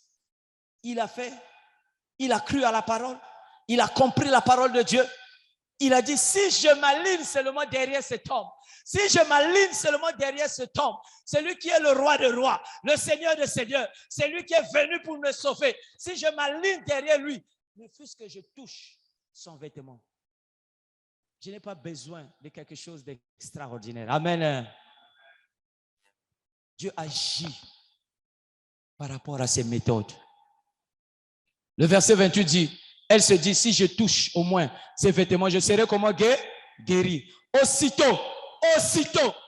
il a cru à la parole, il a compris la parole de Dieu. Il a dit, si je m'aligne seulement derrière cet homme, si je m'aligne seulement derrière cet homme, celui qui est le roi de rois, le seigneur de seigneurs, celui qui est venu pour me sauver, si je m'aligne derrière lui, ne fût-ce que je touche son vêtement, je n'ai pas besoin de quelque chose d'extraordinaire. Amen. Dieu agit par rapport à ces méthodes. Le verset 28 dit, elle se dit, si je touche au moins ces vêtements, je serai comment guéri. Aussitôt,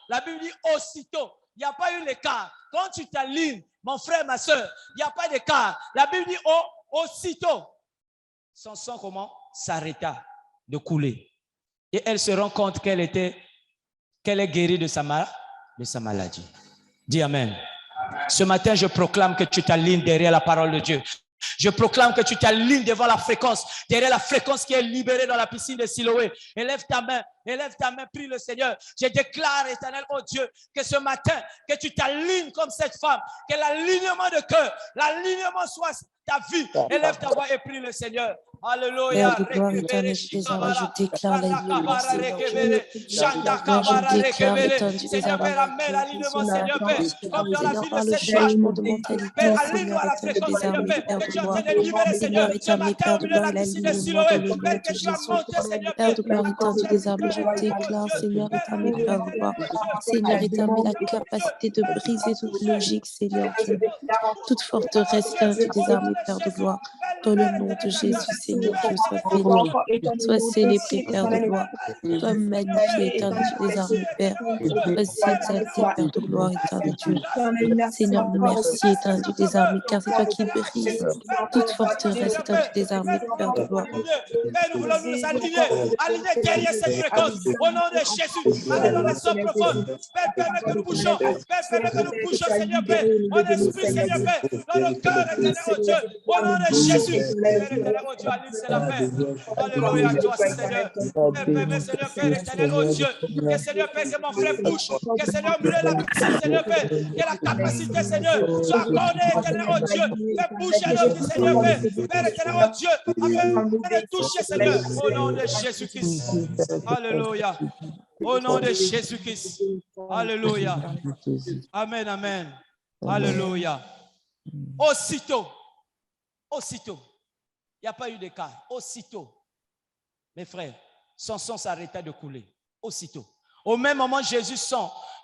la Bible dit aussitôt, il n'y a pas eu l'écart. Quand tu t'alignes, mon frère, ma soeur, il n'y a pas d'écart. La Bible dit aussitôt. Son sang comment? S'arrêta de couler. Et elle se rend compte qu'elle est guérie de sa maladie. Dis Amen. Ce matin, je proclame que tu t'alignes derrière la parole de Dieu. Je proclame que tu t'alignes devant la fréquence, derrière la fréquence qui est libérée dans la piscine de Siloé. Élève ta main Élève ta main, prie le Seigneur. Je déclare, Éternel, oh Dieu, que ce matin, que tu t'alignes comme cette femme, que l'alignement de cœur, l'alignement soit ta vie. Élève ta voix et prie le Seigneur. Alléluia. Père de gloire éternelle, je déclare l'alignement, Seigneur. Je déclare l'étendue des Seigneur Père, amène l'alignement, Seigneur Père, comme dans la vie de le cette femme. changement de mentalité, Père, Seigneur, aligne-nous à la éternel fréquence, des Seigneur armées, Père, Père que de tu es en gloire. train de libérer, Seigneur, ce Éternel, matin, Père au de milieu de gloire, la piscine de l'alignement Siloé. dans le nom Père, de que tu as Jésus. monté, Seigneur Père Père, de gloire, étendue des armées, je déclare, Seigneur, éternel, Père de gloire. Seigneur, éternel, la capacité de briser toute logique, Seigneur Dieu. Toute forteresse étendue des armées, Père de gloire. Dans le nom de Jésus, Seigneur Dieu, sois béni, sois célébré, Père de gloire, sois magnifié, éternel des armées, Père, sois exalté, Père de gloire, éternel Dieu. Seigneur, merci, étendue des armées, car c'est toi qui brises toute forteresse étendue des armées, Père de gloire. Père, nous voulons nous aligner derrière cette fréquence, au nom de Jésus, allez dans les eaux profondes. Père, permets que nous bougeons, Père, permets que nous bougeons, Seigneur Père, mon esprit, Seigneur Père, dans le cœur, éternel, oh Dieu, au nom de Jésus. Père, éternel, oh Dieu, aligne, c'est la paix. Alléluia, toi, Seigneur. Père, permets, Seigneur Père, éternel, oh Dieu, que Seigneur Père, que mon frère bouge, que Seigneur, au milieu de la piscine, Seigneur Père, que la capacité, Seigneur, soit accordée, éternel, oh Dieu, fais bouger nos vies, Seigneur Père, Père, éternel, oh Dieu, afin de toucher, Seigneur, au nom de Jésus-Christ. Alléluia. Au nom de Jésus-Christ. Alléluia. Amen, amen. Alléluia. Aussitôt, il n'y a pas eu d'écart. Aussitôt, mes frères, son sang s'arrêta de couler. Aussitôt. Au même moment, Jésus sent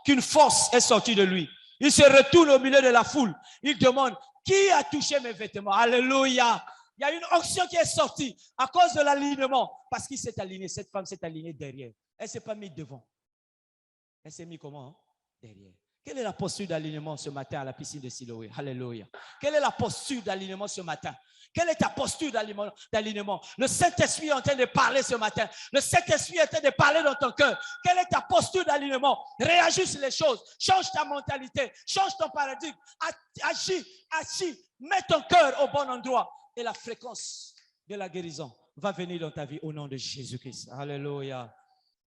qu'une force est sortie de lui. Il se retourne au milieu de la foule. Il demande, qui a touché mes vêtements? Alléluia. Il y a une onction qui est sortie à cause de l'alignement. Parce qu'il s'est aligné, cette femme s'est alignée derrière. Elle ne s'est pas mise devant. Elle s'est mise comment? Hein? Derrière. Quelle est la posture d'alignement ce matin à la piscine de Siloé? Alléluia. Quelle est la posture d'alignement ce matin? Quelle est ta posture d'alignement? Le Saint-Esprit est en train de parler ce matin. Le Saint-Esprit est en train de parler dans ton cœur. Quelle est ta posture d'alignement? Réagis sur les choses. Change ta mentalité. Change ton paradigme. Agis. Mets ton cœur au bon endroit. Et la fréquence de la guérison va venir dans ta vie au nom de Jésus-Christ. Alléluia.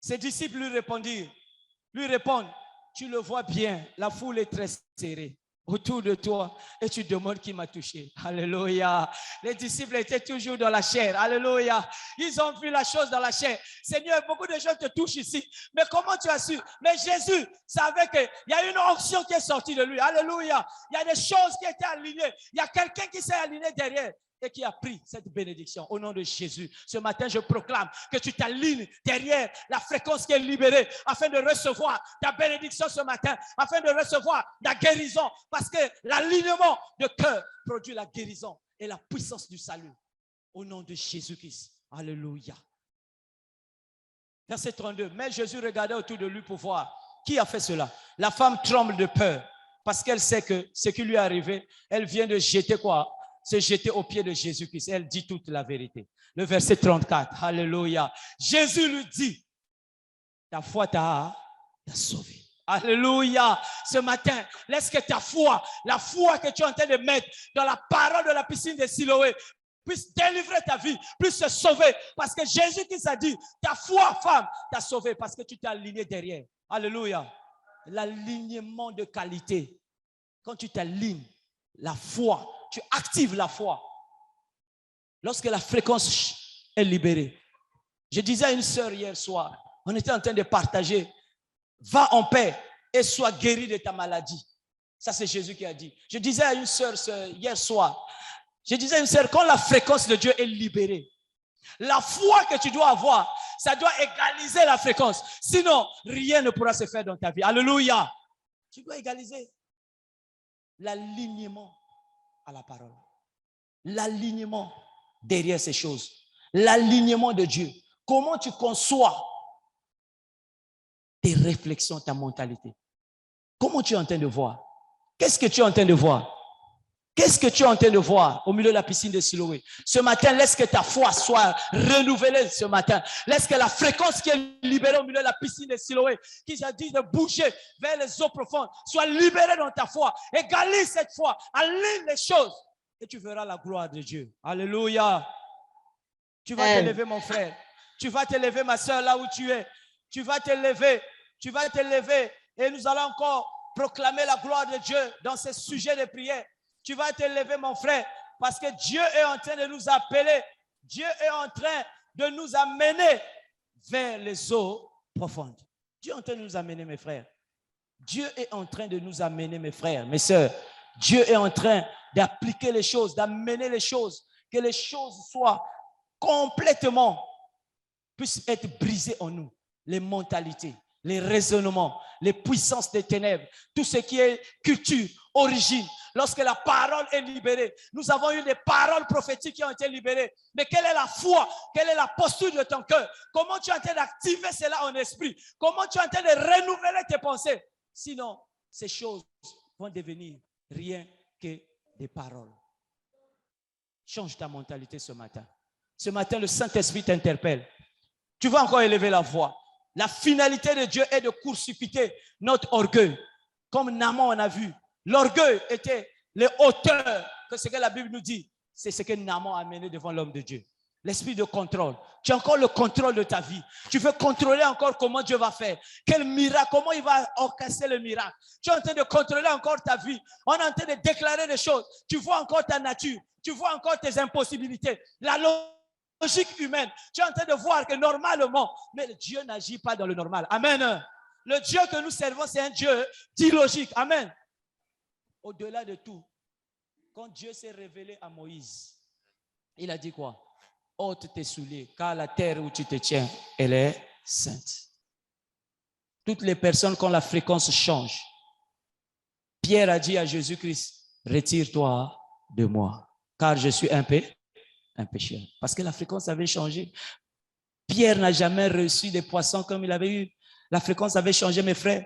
Ses disciples lui répondent, tu le vois bien, la foule est très serrée autour de toi et tu demandes qui m'a touché. Alléluia. Les disciples étaient toujours dans la chair. Alléluia. Ils ont vu la chose dans la chair. Seigneur, beaucoup de gens te touchent ici. Mais comment tu as su? Mais Jésus savait qu'il y a une onction qui est sortie de lui. Alléluia. Il y a des choses qui étaient alignées. Il y a quelqu'un qui s'est aligné derrière et qui a pris cette bénédiction au nom de Jésus. Ce matin, je proclame que tu t'alignes derrière la fréquence qui est libérée afin de recevoir ta bénédiction ce matin, afin de recevoir la guérison, parce que l'alignement de cœur produit la guérison et la puissance du salut au nom de Jésus-Christ. Alléluia. Verset 32. Mais Jésus regardait autour de lui pour voir qui a fait cela. La femme tremble de peur parce qu'elle sait que ce qui lui est arrivé, elle vient de jeter quoi? Se jeter aux pieds de Jésus-Christ. Elle dit toute la vérité. Le verset 34. Alléluia. Jésus lui dit, ta foi t'a sauvé. Alléluia. Ce matin, laisse que ta foi, la foi que tu es en train de mettre dans la parole de la piscine de Siloé, puisse délivrer ta vie, puisse se sauver. Parce que Jésus qui s'est dit, ta foi, femme, t'a sauvé parce que tu t'es aligné derrière. Alléluia. L'alignement de qualité. Quand tu t'alignes, la foi, tu actives la foi. Lorsque la fréquence est libérée. Je disais à une sœur hier soir, on était en train de partager, va en paix et sois guéri de ta maladie. Ça, c'est Jésus qui a dit. Je disais à une sœur hier soir, quand la fréquence de Dieu est libérée, la foi que tu dois avoir, ça doit égaliser la fréquence. Sinon, rien ne pourra se faire dans ta vie. Alléluia. Tu dois égaliser l'alignement à la parole. L'alignement derrière ces choses. L'alignement de Dieu. Comment tu conçois tes réflexions, ta mentalité. Comment tu es en train de voir? Qu'est-ce que tu es en train de voir? Qu'est-ce que tu es en train de voir au milieu de la piscine de Siloé? Ce matin, laisse que ta foi soit renouvelée ce matin. Laisse que la fréquence qui est libérée au milieu de la piscine de Siloé, qui t'a dit de bouger vers les eaux profondes, soit libérée dans ta foi. Égalise cette foi, aligne les choses et tu verras la gloire de Dieu. Alléluia. Tu vas te lever, mon frère. Tu vas te lever, ma soeur, là où tu es. Tu vas te lever et nous allons encore proclamer la gloire de Dieu dans ces sujets de prière. Tu vas te lever, mon frère, parce que Dieu est en train de nous appeler. Dieu est en train de nous amener vers les eaux profondes. Dieu est en train de nous amener, mes frères. Dieu est en train de nous amener, mes frères, mes sœurs. Dieu est en train d'appliquer les choses, d'amener les choses, que les choses soient complètement, puissent être brisées en nous. Les mentalités, les raisonnements, les puissances des ténèbres, tout ce qui est culture, origine. Lorsque la parole est libérée, nous avons eu des paroles prophétiques qui ont été libérées. Mais quelle est la foi? Quelle est la posture de ton cœur? Comment tu es en train d'activer cela en esprit? Comment tu es en train de renouveler tes pensées? Sinon, ces choses vont devenir rien que des paroles. Change ta mentalité ce matin. Ce matin, le Saint-Esprit t'interpelle. Tu vas encore élever la voix. La finalité de Dieu est de court-circuiter notre orgueil. Comme Naaman on a vu. L'orgueil était les hauteurs, que ce que la Bible nous dit. C'est ce que Naaman a mené devant l'homme de Dieu. L'esprit de contrôle. Tu as encore le contrôle de ta vie. Tu veux contrôler encore comment Dieu va faire. Quel miracle, comment il va orchestrer le miracle. Tu es en train de contrôler encore ta vie. On est en train de déclarer des choses. Tu vois encore ta nature. Tu vois encore tes impossibilités. La logique humaine. Tu es en train de voir que normalement, mais Dieu n'agit pas dans le normal. Amen. Le Dieu que nous servons, c'est un Dieu d'illogique. Amen. Au-delà de tout, quand Dieu s'est révélé à Moïse, il a dit quoi? Ôte tes souliers, car la terre où tu te tiens, elle est sainte. Toutes les personnes, quand la fréquence change, Pierre a dit à Jésus-Christ, retire-toi de moi, car je suis un pécheur. Parce que la fréquence avait changé. Pierre n'a jamais reçu des poissons comme il avait eu. La fréquence avait changé, mes frères.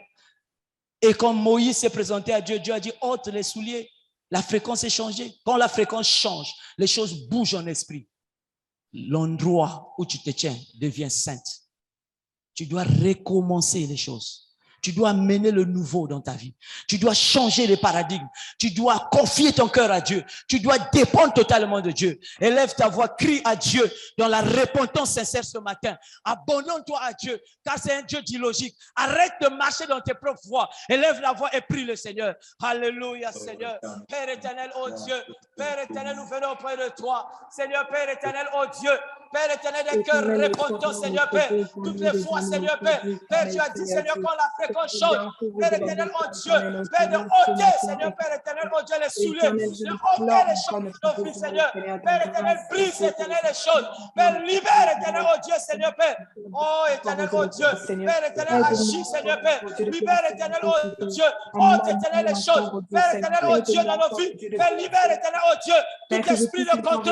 Et quand Moïse s'est présenté à Dieu, Dieu a dit, ôte les souliers. La fréquence est changée. Quand la fréquence change, les choses bougent en esprit. L'endroit où tu te tiens devient sainte. Tu dois recommencer les choses. Tu dois mener le nouveau dans ta vie. Tu dois changer les paradigmes. Tu dois confier ton cœur à Dieu. Tu dois dépendre totalement de Dieu. Élève ta voix, crie à Dieu dans la repentance sincère ce matin. Abandonne-toi à Dieu, car c'est un Dieu d'illogique. Arrête de marcher dans tes propres voies. Élève la voix et prie le Seigneur. Alléluia, Seigneur. Père éternel, oh Dieu. Père éternel, nous venons auprès de toi. Seigneur, Père éternel, oh Dieu. Père éternel, des cœurs repentants, Seigneur Père. Toutes les fois, Seigneur Père. Père, tu as dit, Seigneur, quand la fréquence change, Père éternel, oh Dieu. Père, de ôter, Seigneur, Père éternel, oh Dieu, les souliers. De ôter les choses de nos vies, Seigneur. Père éternel, brise, éternel, les choses. Père, libère, éternel, oh Dieu, Seigneur Père. Oh, éternel, oh Dieu. Père éternel, agis, Seigneur Père. Libère, éternel, oh Dieu. Ôte, éternel, les choses. Père éternel, oh Dieu, dans nos vies. Père, libère, éternel, oh Dieu. Tout esprit de contrôle.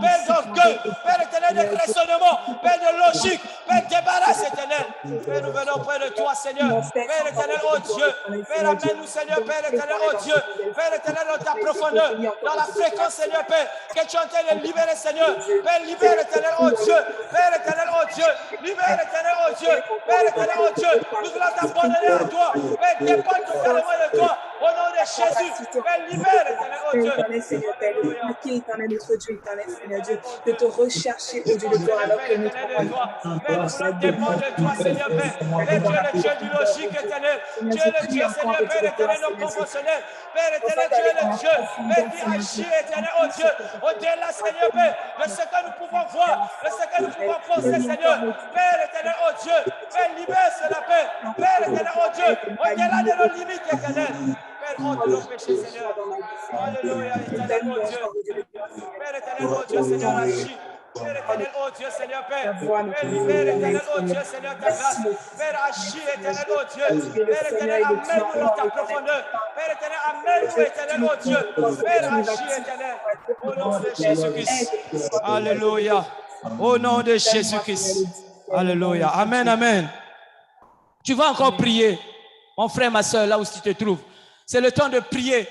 Père, d'orgueil. Père éternel, de raisonnement, Père de logique, Père débarrasse éternel. Père, nous venons près de toi, Seigneur. Père éternel, oh Dieu. Père, amène-nous, Seigneur, Père éternel, oh Dieu. Père éternel, dans ta profondeur, dans la fréquence, Seigneur, Père, que tu es en train de libérer, Seigneur. Père, libère éternel, oh Dieu. Père éternel, oh Dieu. Libère éternel, oh Dieu. Père éternel, oh Dieu. Nous voulons t'abandonner à toi. Père, dépend totalement de toi. Au nom de Jésus. Père, libère éternel, oh Dieu. Seigneur, Père, de plaquer, éternel, notre Dieu, éternel, Seigneur Dieu, de te rechercher au Dieu de gloire, alors que nous dépend de toi, Seigneur Père. Père, tu es le Dieu du logique éternel. Tu es le Dieu, Seigneur Père éternel, non conventionnel. Père éternel, tu es le Dieu. Père qui agit éternel, oh Dieu. Au-delà, Seigneur Père, de ce que nous pouvons voir, de ce que nous pouvons penser, Seigneur. Père éternel, oh Dieu. Père, libère cela, Père. Père éternel, oh Dieu. Au-delà de nos limites éternelles. Père, ôte nos péchés, Seigneur. Alléluia, éternel, oh Dieu. Père éternel, oh Dieu, Seigneur, agis. Père éternel, oh Dieu, Seigneur, Père. Père, libère, éternel, oh Dieu, Seigneur, ta grâce. Père, agis, éternel, oh Dieu. Père éternel, amène-nous dans ta profondeur. Père éternel, amène-nous, éternel, oh Dieu. Père, agis, éternel. Au nom de Jésus-Christ. Alléluia. Au nom de Jésus-Christ. Alléluia. Amen, amen. Tu vas encore prier, mon frère, ma soeur, là où tu te trouves. C'est le temps de prier,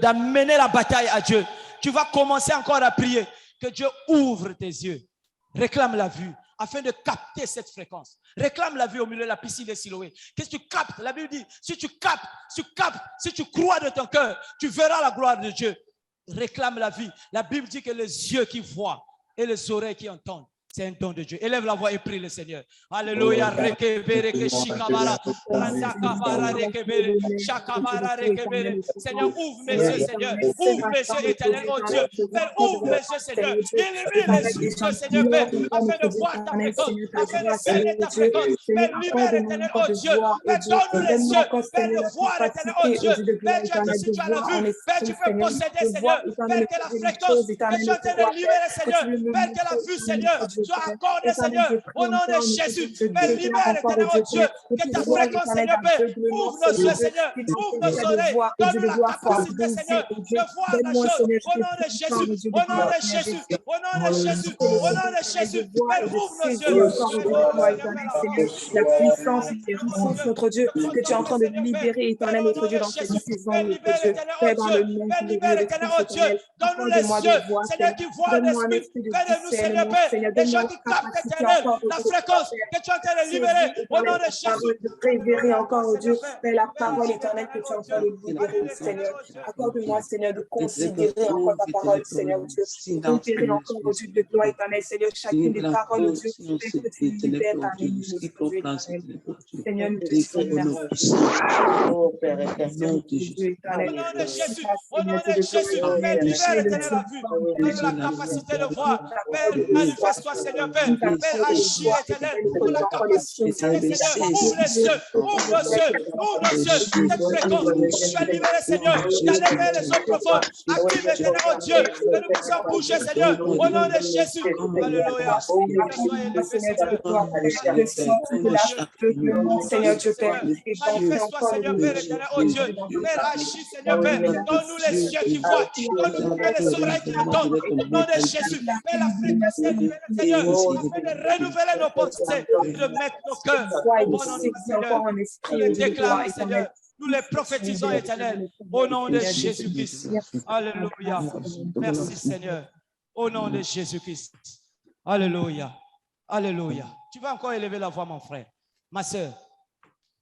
d'amener la bataille à Dieu. Tu vas commencer encore à prier. Que Dieu ouvre tes yeux. Réclame la vue afin de capter cette fréquence. Réclame la vue au milieu de la piscine de Siloé. Qu'est-ce que tu captes? La Bible dit, si tu captes, si tu crois de ton cœur, tu verras la gloire de Dieu. Réclame la vie. La Bible dit que les yeux qui voient et les oreilles qui entendent, C'est un don de Dieu. Élève la voix et prie le Seigneur. Alléluia. Rekebere, shikabara, randakabara, rekebere, shakabara, rekebere. Seigneur, ouvre mes yeux, Seigneur. Ouvre mes yeux, éternel, oh Dieu. Père, ouvre mes yeux, Seigneur. Illumine les yeux, Seigneur, Père, afin de voir ta fréquence, afin de sceller ta fréquence. Père, libère, éternel, oh Dieu. Père, donne-nous les yeux. Père, de voir, éternel, oh Dieu. Père, tu as dit, si tu as la vue, Père, tu peux posséder, Seigneur. Père, que la fréquence que tu es en train de libérer, Seigneur. Père, que la vue, Seigneur, soit accordée, Seigneur, au nom de Jésus. Père, libère, éternel, oh Dieu, que ta fréquence, Seigneur, Père, ouvre nos yeux, Seigneur, ouvre nos oreilles, donne-nous la capacité, Seigneur, de voir la chose, au nom de Jésus, au nom de Jésus, au nom de Jésus, au nom de Jésus. Père, ouvre nos yeux. La puissance et les ressources, notre Dieu, que tu es en train de libérer, éternel, notre Dieu, dans cette saison, notre Dieu. Père, dans le nom de libère, éternel, oh Dieu, donne-nous les yeux, Seigneur, qui voient l'esprit. Père de nous, Seigneur, Père, des gens qui captent, éternel, la fréquence que tu es en train de libérer, au nom de Jésus. De révérer encore, oh Dieu, Père, la parole éternelle que tu es en train de libérer, Seigneur. Accorde-moi, Seigneur, de considérer encore ta parole, Seigneur, oh Dieu. Considérer encore, oh Dieu, de gloire éternelle, Seigneur, chacune des paroles, oh Dieu, que tu libères parmi nous, Seigneur, nous te remercions. Oh, Père éternel, au nom de Jésus, au nom de Jésus, Père, libère, éternel, la vue, donne la capacité de voir. Père, manifeste-toi, Seigneur, Père, Père, agis, éternel, pour la capacité, Seigneur, ouvre les yeux, ouvre nos yeux, ouvre nos yeux, cette fréquence, tu as libéré, Seigneur, tu as libéré les eaux profondes, active, éternel, oh Dieu, que nous puissions bouger, Seigneur, au nom de Jésus, alléluia, Seigneur Dieu, Père, manifeste-toi, Seigneur, Père, éternel, oh Dieu, Père, agis, Seigneur, Père, donne-nous les yeux qui voient, donne-nous les oreilles qui entendent, au nom de Jésus, Père, la fréquence est libérée, Seigneur, afin de renouveler nos pensées, de mettre nos cœurs au bon nom du Seigneur. Nous les déclarons, Seigneur, nous les prophétisons, éternel, au nom de Jésus-Christ. Alléluia. Merci, Seigneur, au nom de Jésus-Christ. Alléluia. Alléluia. Tu vas encore élever la voix, mon frère. Ma soeur,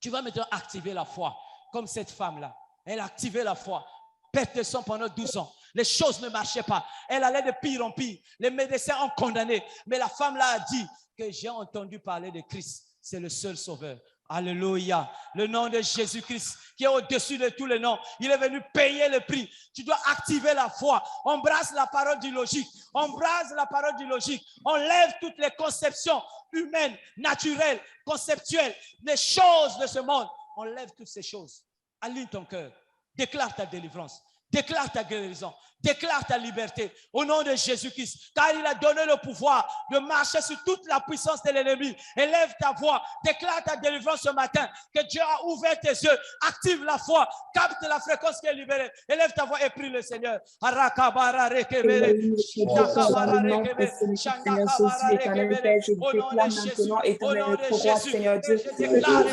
tu vas maintenant activer la foi, comme cette femme-là. Elle a activé la foi. Perte de sang pendant 12 ans. Les choses ne marchaient pas. Elle allait de pire en pire. Les médecins ont condamné. Mais la femme-là a dit que j'ai entendu parler de Christ. C'est le seul sauveur. Alléluia. Le nom de Jésus-Christ qui est au-dessus de tous les noms. Il est venu payer le prix. Tu dois activer la foi. Embrasse la parole du logique. Embrasse la parole du logique. Enlève toutes les conceptions humaines, naturelles, conceptuelles, les choses de ce monde. Enlève toutes ces choses. Aligne ton cœur. Déclare ta délivrance. Déclare ta guérison. Déclare ta liberté au nom de Jésus-Christ. Car il a donné le pouvoir de marcher sur toute la puissance de l'ennemi. Élève ta voix. Déclare ta délivrance ce matin. Que Dieu a ouvert tes yeux. Active la foi. Capte la fréquence qui est libérée. Élève ta voix et prie le Seigneur. Arakabara rekebere. Shakabara rekebere. Shakabara rekebere. Au nom de Jésus. Au nom de Jésus. Je déclare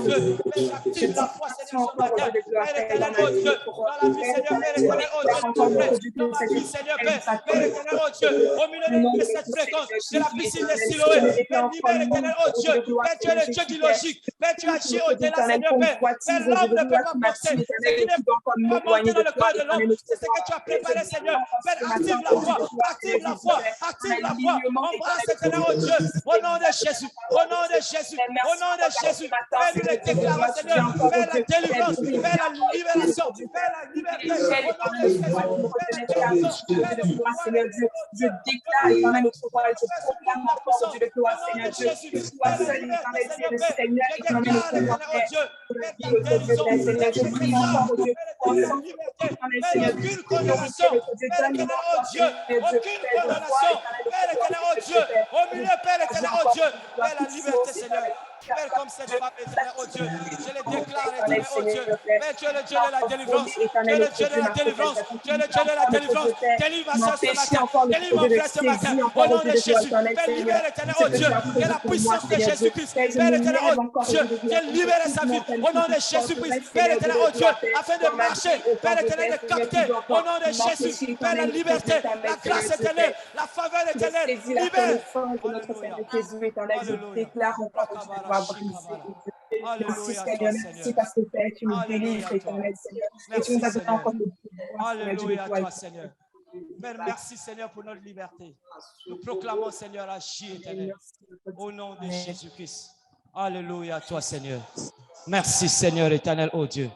Dieu. Active la foi, Seigneur, ce matin. Père éternel, oh Dieu. Dans la vie, Seigneur, Père éternel, oh Dieu. Dans ma vie, Seigneur, Père, Père éternel, oh Dieu, au milieu de cette fréquence, de la piscine de Siloé, Père, libère éternel, oh Dieu, Père, tu es le Dieu du logique, Père, tu agis au-delà, Seigneur, Père, Père, l'homme ne peut pas penser, ce qui n'est pas monté dans le cœur de l'homme, c'est ce que tu as préparé, Seigneur, Père, active la foi, active la foi, active la foi, embrasse éternel, oh Dieu, au nom de Jésus, au nom de Jésus, au nom de Jésus, Père, nous les déclarons, Seigneur, Père, la délivrance, Père, la libération, Père, la liberté, au nom de Jésus. Seigneur Dieu, je déclare éternel notre roi, je proclame la force de gloire, Seigneur Dieu, que toi seul éternel Dieu, le Seigneur éternel notre roi, Seigneur, je prie encore Dieu, ensemble, Seigneur Dieu, aucune condamnation, Père éternel, oh Dieu, aucune condamnation, Père éternel, oh Dieu, au milieu, Père éternel, oh Dieu, Père, la liberté, Seigneur. Père, comme cette femme, éternel, oh Dieu, je les déclare, éternel, oh Dieu, Père, tu es le Dieu de la délivrance, tu es le Dieu de la délivrance, tu es le Dieu de la délivrance, délivre ma soeur ce matin, délivre mon frère ce matin, au nom de Jésus, Père, libère, éternel, oh Dieu, que la puissance de Jésus-Christ, Père, éternel, oh Dieu, que libère sa vie, au nom de Jésus-Christ, Père, éternel, oh Dieu, afin de marcher, Père, éternel, de capter, au nom de Jésus, Père, la liberté, la grâce éternelle, la faveur éternelle, libère, Merci Seigneur, merci parce que Père, tu nous délivres, éternel Seigneur, et tu nous as donné encore le pouvoir. Alléluia à toi, Seigneur. Père, merci Seigneur pour notre liberté. Nous proclamons Seigneur, agis éternel. Au nom de Jésus-Christ. Alléluia à toi Seigneur. Merci Seigneur éternel, oh Dieu.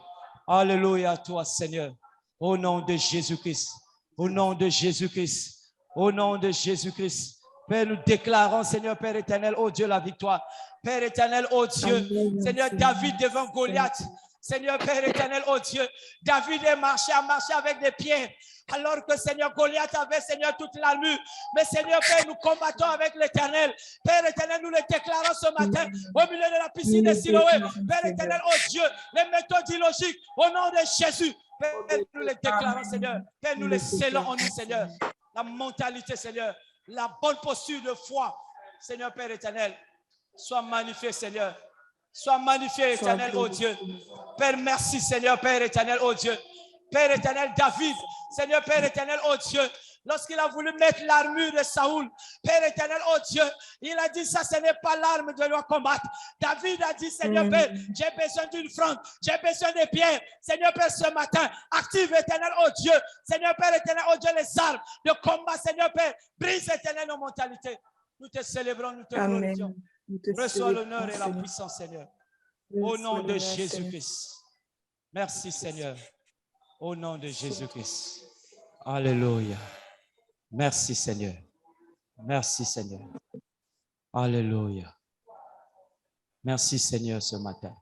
Alléluia à toi Seigneur. Au nom de Jésus-Christ. Au nom de Jésus-Christ. Au nom de Jésus-Christ. Père, nous déclarons, Seigneur, Père éternel, oh Dieu, la victoire. Père éternel, oh Dieu, Seigneur, David devant Goliath. Seigneur, Père éternel, oh Dieu, David a marché avec des pieds. Alors que, Seigneur, Goliath avait, Seigneur, toute l'armure. Mais, Seigneur, Père, nous combattons avec l'éternel. Père éternel, nous le déclarons ce matin au milieu de la piscine de Siloé. Père éternel, oh Dieu, les méthodes illogiques, au nom de Jésus. Père, nous les déclarons, Seigneur. Père, nous les scellons en nous, Seigneur. La mentalité, Seigneur. La bonne posture de foi, Seigneur Père éternel, soit magnifié, Seigneur. Sois magnifié, éternel, oh Dieu. Père, merci, Seigneur, Père éternel, oh Dieu. Père éternel, David, Seigneur, Père éternel, oh Dieu. Lorsqu'il a voulu mettre l'armure de Saoul, Père éternel, oh Dieu, il a dit ça, ce n'est pas l'arme de leur combattre. David a dit, Seigneur Père, j'ai besoin d'une fronde, j'ai besoin des pierres. Seigneur Père, ce matin, active éternel, oh Dieu. Seigneur Père éternel, oh Dieu, les armes de combat, Seigneur Père, brise éternel nos mentalités. Nous te célébrons, nous te glorifions. Reçois l'honneur et la puissance, Seigneur. Au nom de Jésus-Christ. Merci, Seigneur. Au nom de Jésus-Christ. Alléluia. Merci, Seigneur. Merci, Seigneur. Alléluia. Merci, Seigneur, ce matin.